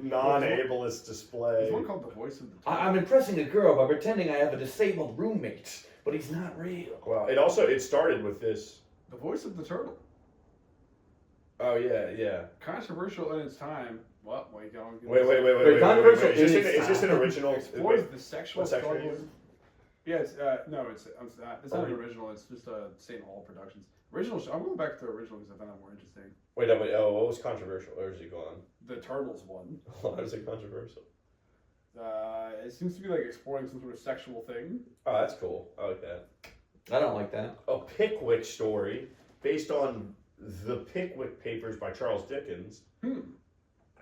non-ableist display. There's one called The Voice of the I'm impressing a girl by pretending I have a disabled roommate, but he's not real. Well, it started with this. The Voice of the Turtle. Oh yeah. Controversial in its time. Well, wait, Wait. Controversial Is in this its an original? Explores the sexual What section are you struggles. in? Yeah, it's not an original. It's just St. Hall Productions. Original. I'm going back to the original because I found that more interesting. Wait, no, oh, what was controversial? Or is it gone? The Turtles one. Why is it controversial? It seems to be like exploring some sort of sexual thing. Oh, that's cool. I like that. I don't like that. A Pickwick story based on the Pickwick Papers by Charles Dickens.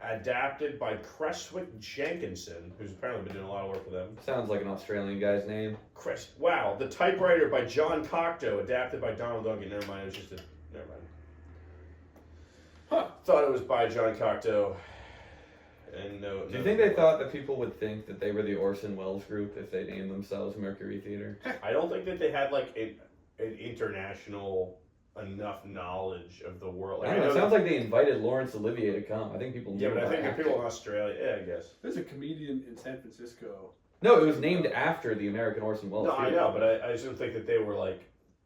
Adapted by Creswick Jenkinson, who's apparently been doing a lot of work for them. Sounds like an Australian guy's name. Wow, The Typewriter by John Cocteau, adapted by Donald Duncan. Never mind, it was just a... Never mind. Thought it was by John Cocteau. And no... Do you think they thought that people would think that they were the Orson Welles group if they named themselves Mercury Theater? I don't think that they had, like, an international... enough knowledge of the world. I don't know, it sounds like they invited Laurence Olivier to come. I think people knew Yeah, but I about think the acting. people in Australia, yeah, I guess. There's a comedian in San Francisco. No, it was named after the American Orson Welles No, I Theater. know, but I just don't think that they were like.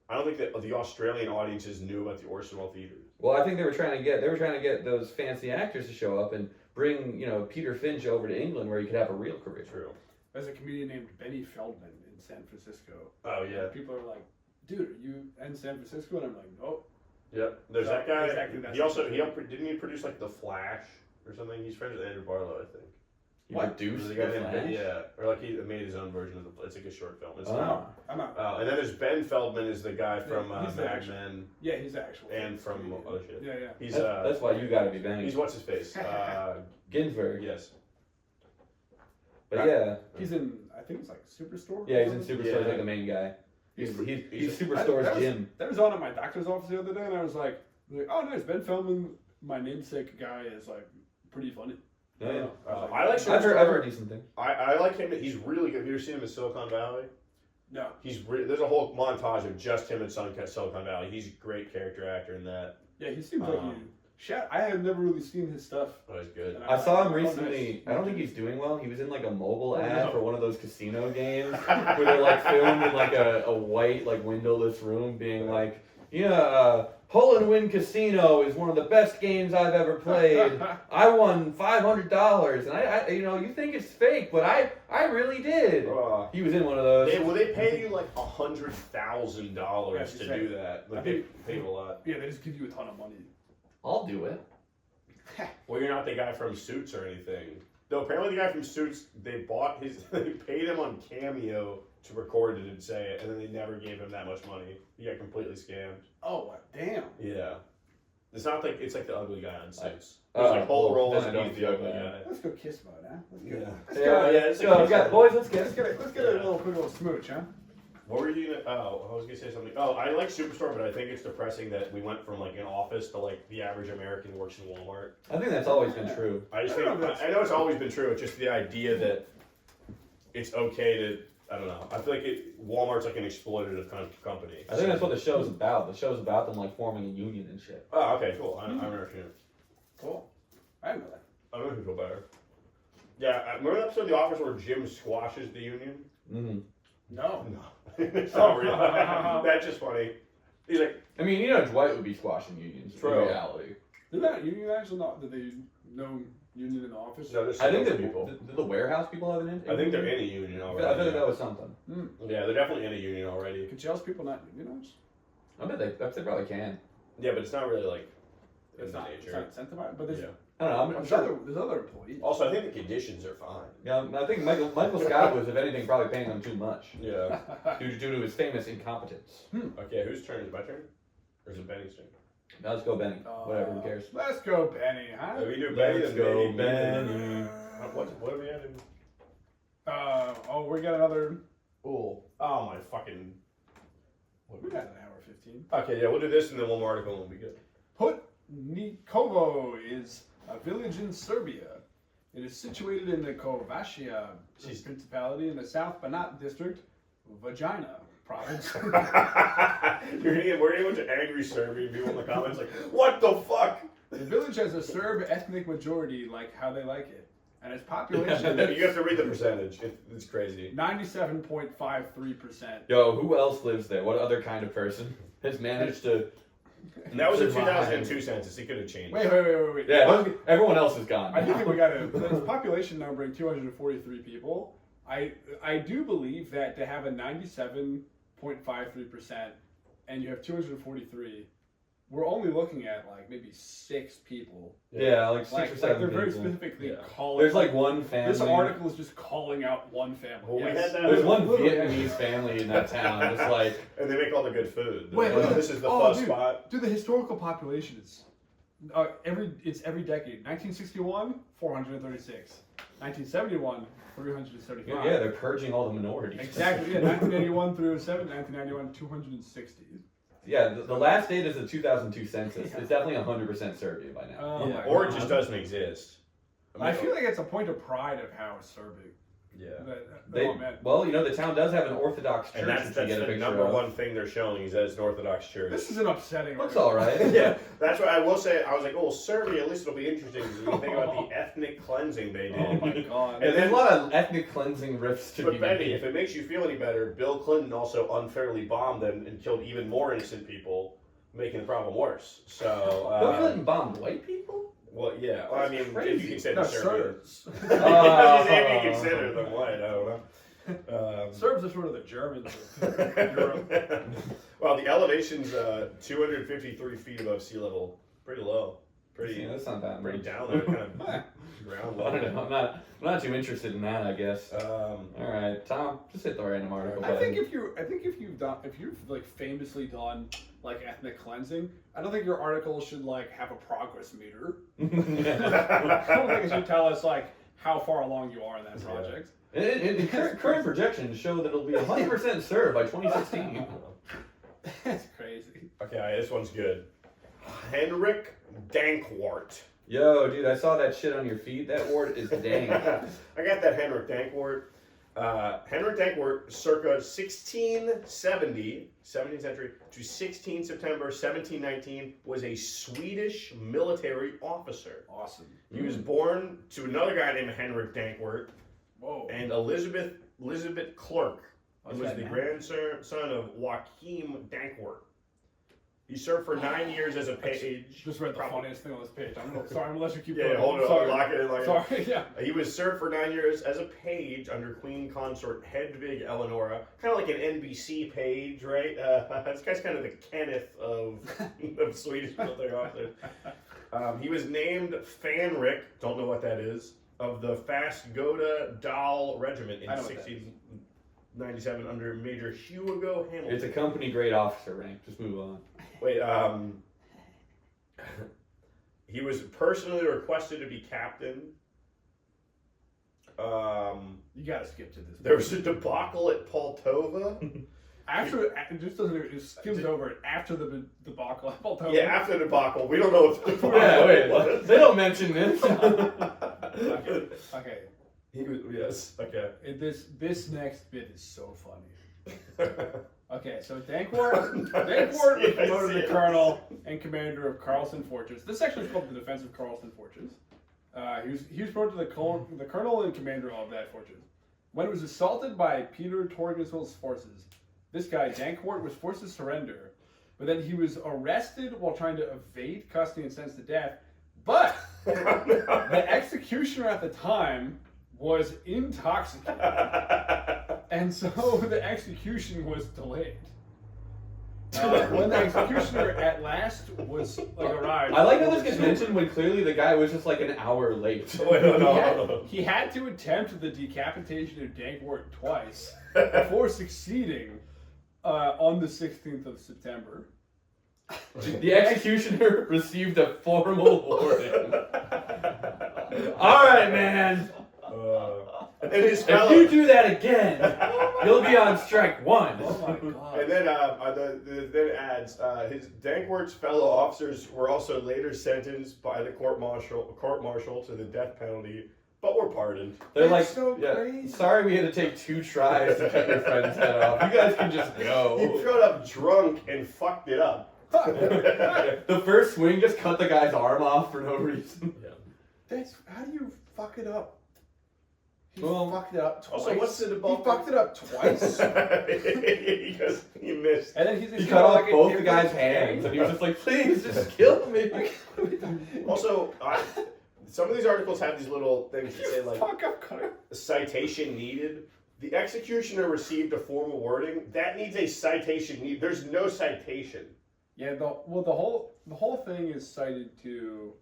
I don't think that the Australian audiences knew about the Orson Welles Theater. Well, I think they were trying to get those fancy actors to show up and bring, Peter Finch over to England where he could have a real career. True. There's a comedian named Benny Feldman in San Francisco. Oh yeah. And people are like, "Dude, are you in San Francisco?" And I'm like, "Nope." Yep. There's So, that guy. exactly, that's he also what didn't he produce like The Flash or something? He's friends with Andrew Barlow, I think. You What? produced The The guy named Flash? Yeah, or like he made his own version of the. It's like a short film. It's Oh. not. I'm out. And then there's Ben Feldman, is the guy from he's the Mad actual- Men Yeah, he's actual. and from other shit. Yeah, yeah. He's That's why you gotta be Benny. he's what's his face? Ginsberg. Yes. But yeah. He's in. I think it's like Superstore. Yeah, he's in Superstore, Yeah. he's like the main guy. He's he's- Superstore's that was- Jim. That was on at my doctor's office the other day, and I was like, "Oh, nice, Ben Feldman, my namesake guy, is like pretty funny." Yeah, yeah. I like I've heard decent things. I like him. He's really good. Have you ever seen him in Silicon Valley? No. There's a whole montage of just him in Silicon Valley. He's a great character actor in that. Yeah, he seems like I had never really seen his stuff. Oh, he's good. And I saw him oh, nice. recently. I don't think he's doing well. He was in like a mobile ad no. for one of those casino games where they're like filmed in like a white like windowless room, being like, Hole and Win Casino is one of the best games I've ever played. I won $500, and I you think it's fake, but I really did. He was in one of those. They pay you like $100,000 to do that. Like they pay you a lot. Yeah, they just give you a ton of money. I'll do it. Well, you're not the guy from Suits or anything. Though apparently the guy from Suits, they paid him on Cameo to record it and say it, and then they never gave him that much money. He got completely scammed. Oh, damn. Yeah. It's not like it's like the ugly guy on Suits. Oh, There's like whole well, roles then and I he's don't the feel ugly bad. guy. Let's go kiss mode, huh? Let's go. Yeah. Let's Yeah, go. yeah, it's So, like kiss boys, let's Let's get. get a little quick little smooch, huh? What were you gonna? Oh, I was gonna say something. Oh, I like Superstore, but I think it's depressing that we went from like an office to like the average American works in Walmart. I think that's always been true. I just I don't think know if I know it's always been true. It's just the idea that it's okay to. I don't know. I feel like Walmart's like an exploitative kind of company. I think that's what the show's about. The show's about them like forming a union and shit. Oh, okay, cool. I remember seeing it. Cool. I didn't know that. I don't know if you feel better. Yeah, remember the episode of The Office where Jim squashes the union? Mm-hmm. No. No, it's not real. That's just funny. He's like, I mean, Dwight would be squashing unions True. in reality. Did that union actually not? Did they know union in the office? no, there's I think people. the warehouse people have an in. I think they're in a union I already. feel like that was something. Yeah, they're definitely in a union already. Can salespeople not unionize? I bet they probably can. Yeah, but it's not really like in It's the not nature. incentivized, but there's, Yeah. I don't know. I'm there's, sure. other employees. Also, I think the conditions are fine. Yeah, I think Michael Scott was, if anything, probably paying them too much Yeah. due to his famous incompetence. Okay, whose turn is it? My turn? Or is it Benny's turn? Now let's go, Benny. Whatever, who cares? Let's go, Benny, huh? If we do Benny, Let's then go, maybe- Benny. What are we at? We got another. Oh my fucking. We got an hour 15. Okay, yeah, we'll do this and then one more article and we'll be good. Putnikovo is a village in Serbia. It is situated in the Kovacia principality in the South Banat district, Vagina province. We're gonna get a bunch of angry Serbian people in the comments like, what the fuck? The village has a Serb ethnic majority, like how they like it, and its population You have to read the percentage. It's crazy. 97.53%. Yo, who else lives there? What other kind of person has managed to? And that was a survive? 2002 census. It could have changed. Wait. Yeah, everyone else is gone. I do think we got a population numbering 243 people. I do believe that to have a 97.53% and you have 243, we're only looking at like maybe 6 people. Yeah, like 6 or 7 they're very people. specifically calling. There's like one family. This article is just calling out one family. Well, we had that. There's one Vietnamese family in that town. It's like, and they make all the good food. Wait, this is the fun spot. Dude, the historical population is every decade. 1961, 436. 1971, 335. yeah, they're purging all the minorities. Exactly. Yeah, 1981 through 1991, 260. Yeah, the last date is the 2002 census. It's definitely 100% Serbian by now. Oh my Or it God. just doesn't exist. I feel like it's a point of pride of how Serbian. Yeah. Well, the town does have an Orthodox church, And that's which you get a the picture number of. one thing they're showing is that it's an Orthodox church. This is an upsetting. Looks all right. Yeah, that's what I will say. I was like, oh, Serbia, at least it'll be interesting because you think about the ethnic cleansing they did. Oh my God. And there's a lot of ethnic cleansing riffs to be But Benny, made. if it makes you feel any better, Bill Clinton also unfairly bombed them and killed even more innocent people, making the problem worse. So Bill Clinton bombed white people? well, yeah. Well, I mean, crazy. if you consider No, Serbia, Serbs. if you consider them white, I don't know. Serbs are sort of the Germans of Europe. Well, the elevation's 253 feet above sea level. Pretty low. Yeah, that's not that Pretty much. down there, kind of ground I level. don't know. I'm not too interested in that, I guess. All right, Tom, just hit the random article. I think if you've like famously done like ethnic cleansing, I don't think your article should like have a progress meter. I don't think it should tell us like how far along you are in that project. And current projections show that it'll be 100% Serb by 2016. That's crazy. Okay, this one's good. Henrik Dankwart. Yo, dude, I saw that shit on your feed. That word is dang. I got that Henrik Dankwart. Henrik Dankwart, circa 1670, 17th century, to 16 September 1719, was a Swedish military officer. Awesome. He was born to another guy named Henrik Dankwart Whoa. and Elizabeth Clark. He What's was that the name? grandson of Joachim Dankwart. He served for 9 years as a page. Just read the funniest thing on this page. I'm gonna let you keep Yeah, going. hold it, Sorry. lock it in. Sorry, yeah. He was served for 9 years as a page under Queen Consort Hedvig Eleonora, kind of like an NBC page, right? This guy's kind of the Kenneth of Swedish military officers. He was named Fanrik, don't know what that is, of the Fast Goda Dal Regiment in I know what that is. 1697 under Major Hugo Hamilton. It's a company grade officer rank. Just move on. Wait, he was personally requested to be captain. You gotta skip to this. There was a debacle at Poltava. After it just doesn't it skims over it after the debacle at Poltava. Yeah, after the debacle. We don't know what the debacle Yeah, wait. was. They don't mention this. Okay. He was, yes, okay. This next bit is so funny. Okay, so Dankwart was promoted to colonel and commander of Carlson Fortress. This section is called the Defense of Carlson Fortress. He was promoted to the colonel and commander of that fortress. When it was assaulted by Peter Torgenswill's forces, this guy, Dankwart, was forced to surrender, but then he was arrested while trying to evade custody and sentenced to death. But the executioner at the time was intoxicated, and so the execution was delayed. When the executioner at last was arrived, I like how this gets mentioned when clearly the guy was just like an hour late. Wait, no. He had to attempt the decapitation of Dankwart twice before succeeding on the 16th of September. The executioner received a formal warning. All right, man. And his If fellow, you do that again, you'll be on strike one. Oh my god. and then then it adds his Dankwart's fellow officers were also later sentenced by the court martial to the death penalty, but were pardoned. They're like, That's so yeah, crazy. sorry we had to take 2 tries to cut your friend's head off. You guys can just He go. showed up drunk and fucked it up. The first swing just cut the guy's arm off for no reason. That's how do you fuck it up? He Well, fucked it up twice. Also, what's the debacle? He fucked it up twice. Because he missed. And then he's He cut off both the guy's hands, and he was just like, please, just kill me. Also, some of these articles have these little things that say like Fuck up, Connor. citation needed. The executioner received a formal wording that needs a citation need. There's no citation. Yeah, the whole thing is cited to.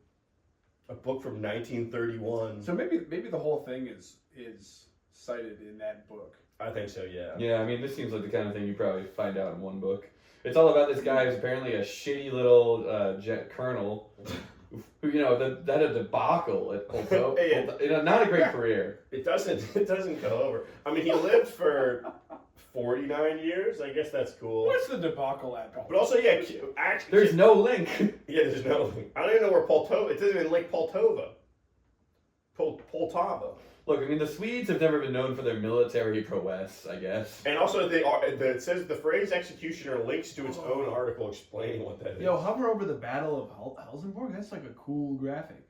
A book from 1931. So maybe the whole thing is cited in that book. I think so, yeah. Yeah, I mean, this seems like the kind of thing you probably find out in one book. It's all about this guy who's apparently a shitty little jet colonel who, that had a debacle at Polto. Not a great career. It doesn't go over. I mean, he lived for 49 years. I guess that's cool. What's the debacle at? But also, yeah, actually, There's no link. Yeah, there's no. I don't even know where Poltava. It doesn't even Lake Poltava. Poltava. Look, I mean, the Swedes have never been known for their military prowess, I guess. And also, it says the phrase executioner links to its own article explaining what that is. Yo, hover over the Battle of Helsingborg. That's like a cool graphic.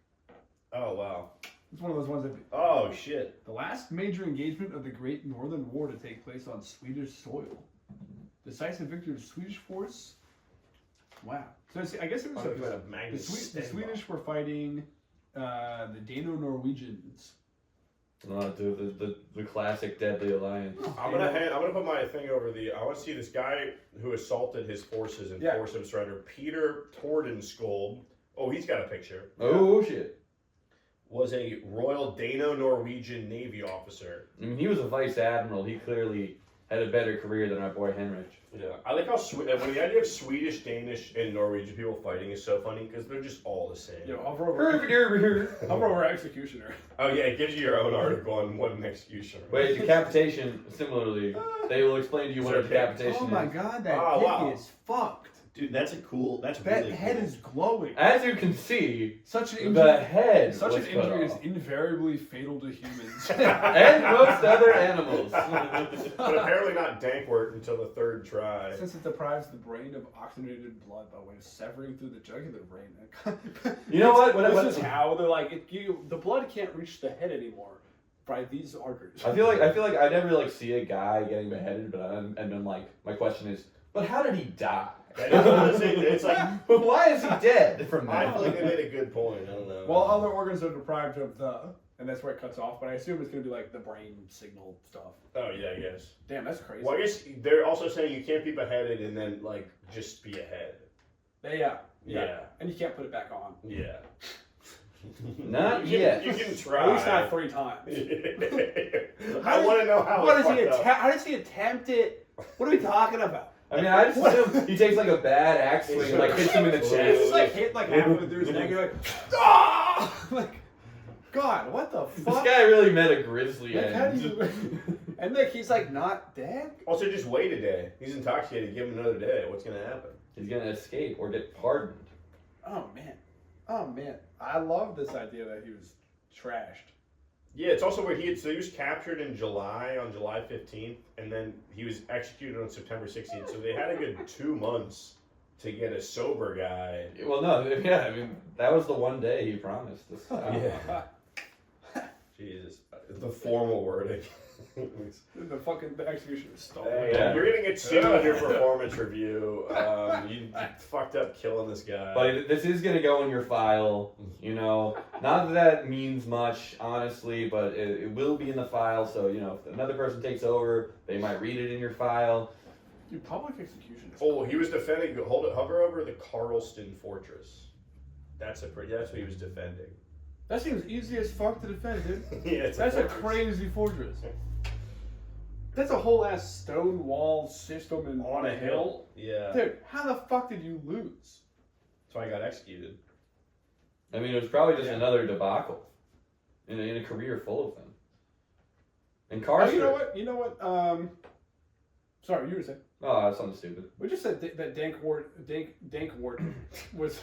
Oh, wow. It's one of those ones that. Oh, shit. The last major engagement of the Great Northern War to take place on Swedish soil. Decisive victory of the Swedish force. Wow. So I guess it was the Swedish were fighting the Dano-Norwegians. The classic deadly alliance. I'm gonna put my thing over the. I want to see this guy who assaulted his forces and forced him to surrender. Peter Tordenskjold. Oh, he's got a picture. Oh shit. Was a Royal Dano-Norwegian Navy officer. I mean, he was a vice admiral. He clearly had a better career than our boy Henrik. Yeah, I like how when the idea of Swedish, Danish, and Norwegian people fighting is so funny because they're just all the same. Yo, hover over executioner. Oh yeah, it gives you your own article on what an executioner. Wait, decapitation. Similarly, they will explain to you what a decapitation is. Oh my god, that pick is fucked. Dude, that's that head is glowing. As you can see, such an injury, the head. Such an injury is invariably fatal to humans and most other animals. But apparently not Dankwort until the third try. Since it deprives the brain of oxygenated blood by way of severing through the jugular brain. You know what? This is how they're like the blood can't reach the head anymore by these arteries. I feel like I never see a guy getting beheaded, and then my question is, but how did he die? It's like, but why is he dead from that? I feel like they made a good point. I don't know. Well, other organs are deprived of and that's where it cuts off. But I assume it's going to be like the brain signal stuff. Oh yeah, I guess. Damn, that's crazy. Well, I guess they're also saying you can't be beheaded and then just be a head. Yeah. And you can't put it back on. Yeah. Not yet. You can try. At least not 3 times. I want to know how. How does he attempt it? What are we talking about? I mean, I just assume he takes a bad axe swing and hits him in the chest. It's hit halfway through his neck. You're like, ah! God, what the fuck? This guy really met a grisly end. How do you... And he's not dead? Also, just wait a day. He's intoxicated. Give him another day. What's gonna happen? He's gonna escape or get pardoned. Oh man, I love this idea that he was trashed. Yeah, it's also where he was captured in July, on July 15th, and then he was executed on September 16th. So they had a good 2 months to get a sober guy. Well, no, yeah, I mean, that was the one day he promised us. Yeah. Jesus. The formal wording. The fucking execution is stolen. Hey, you're gonna get sued on your performance review. You fucked up killing this guy. But this is gonna go in your file, Not that means much, honestly, but it will be in the file. So if another person takes over, they might read it in your file. Dude, public execution. He was defending. Hover over the Karlston Fortress. That's what he was defending. That seems easy as fuck to defend, dude. Yeah, that's a crazy fortress. That's a whole ass stone wall system on a hill. Yeah. Dude, how the fuck did you lose? That's why I got executed. I mean, it was probably just another debacle in a career full of them. And Carter. You know what? Sorry, you were saying. Oh, that's something stupid. We just said that Dankwort was.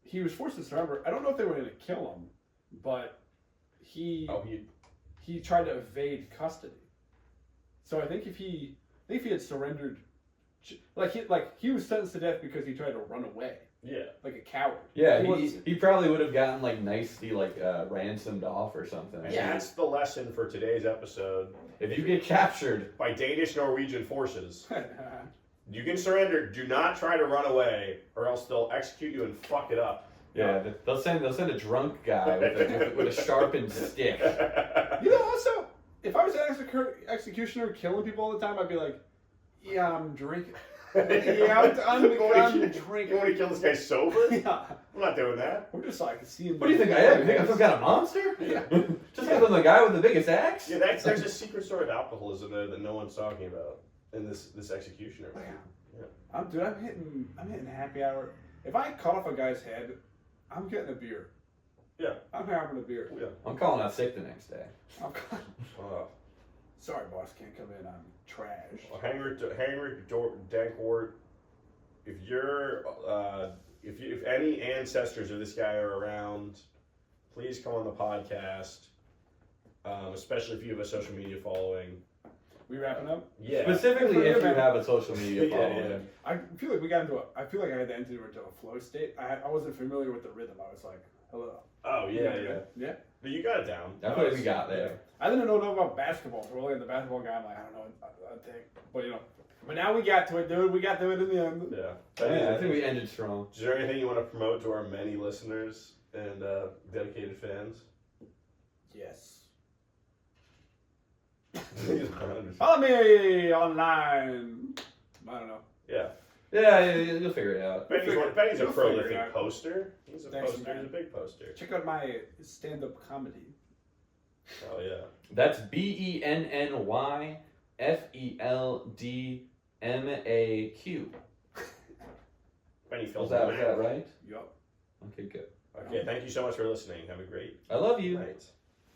He was forced to surrender. I don't know if they were going to kill him, but he tried to evade custody. So I think if he had surrendered, he was sentenced to death because he tried to run away. Yeah, like a coward. Yeah, he probably would have gotten nicely ransomed off or something. Yeah, that's the lesson for today's episode. If you get captured by Danish Norwegian forces, you can surrender. Do not try to run away, or else they'll execute you and fuck it up. Yeah, they'll send a drunk guy with a sharpened stick. Also, if I was an executioner killing people all the time, I'd be like, yeah, I'm drinking. Yeah, I'm You want drinking. to kill this guy sober? Yeah. I'm not doing that. We're just like seeing. What do you think I am? You think I'm some kind of monster? Yeah. Just because I'm the guy with the biggest axe? Yeah, there's a secret story of alcoholism there that no one's talking about in this executioner. I'm hitting happy hour. If I cut off a guy's head, I'm getting a beer. Yeah. I'm having a beer. Yeah. I'm calling out sick the next day. Sorry, boss, can't come in. I'm trash. Henry Dankort, if you're if any ancestors of this guy are around, please come on the podcast. Especially if you have a social media following. We wrapping up? Yeah. Specifically if you have a social media Yeah, following. yeah. I feel like we got into I feel like I had to enter into a flow state. I wasn't familiar with the rhythm. I was like, hello. Oh yeah. Yeah. But you got it down. That's what we got there. I didn't know about basketball. So really, the basketball guy, I'm like, I don't know. I think, but but now we got to it, dude. We got to it in the end. Yeah. Yeah, I think we ended strong. Is there anything you want to promote to our many listeners and dedicated fans? Yes. Yeah. Follow me online. I don't know. Yeah, you'll figure it out. Benny's a You'll figure it prolific out. poster. He's a Thanks, poster. man. He's a big poster. Check out my stand-up comedy. Oh yeah. That's BennyFeldmaq. Benny Was Feldman. that right? Yup. Okay, good. Okay, thank you so much for listening. Have a great I love you. night.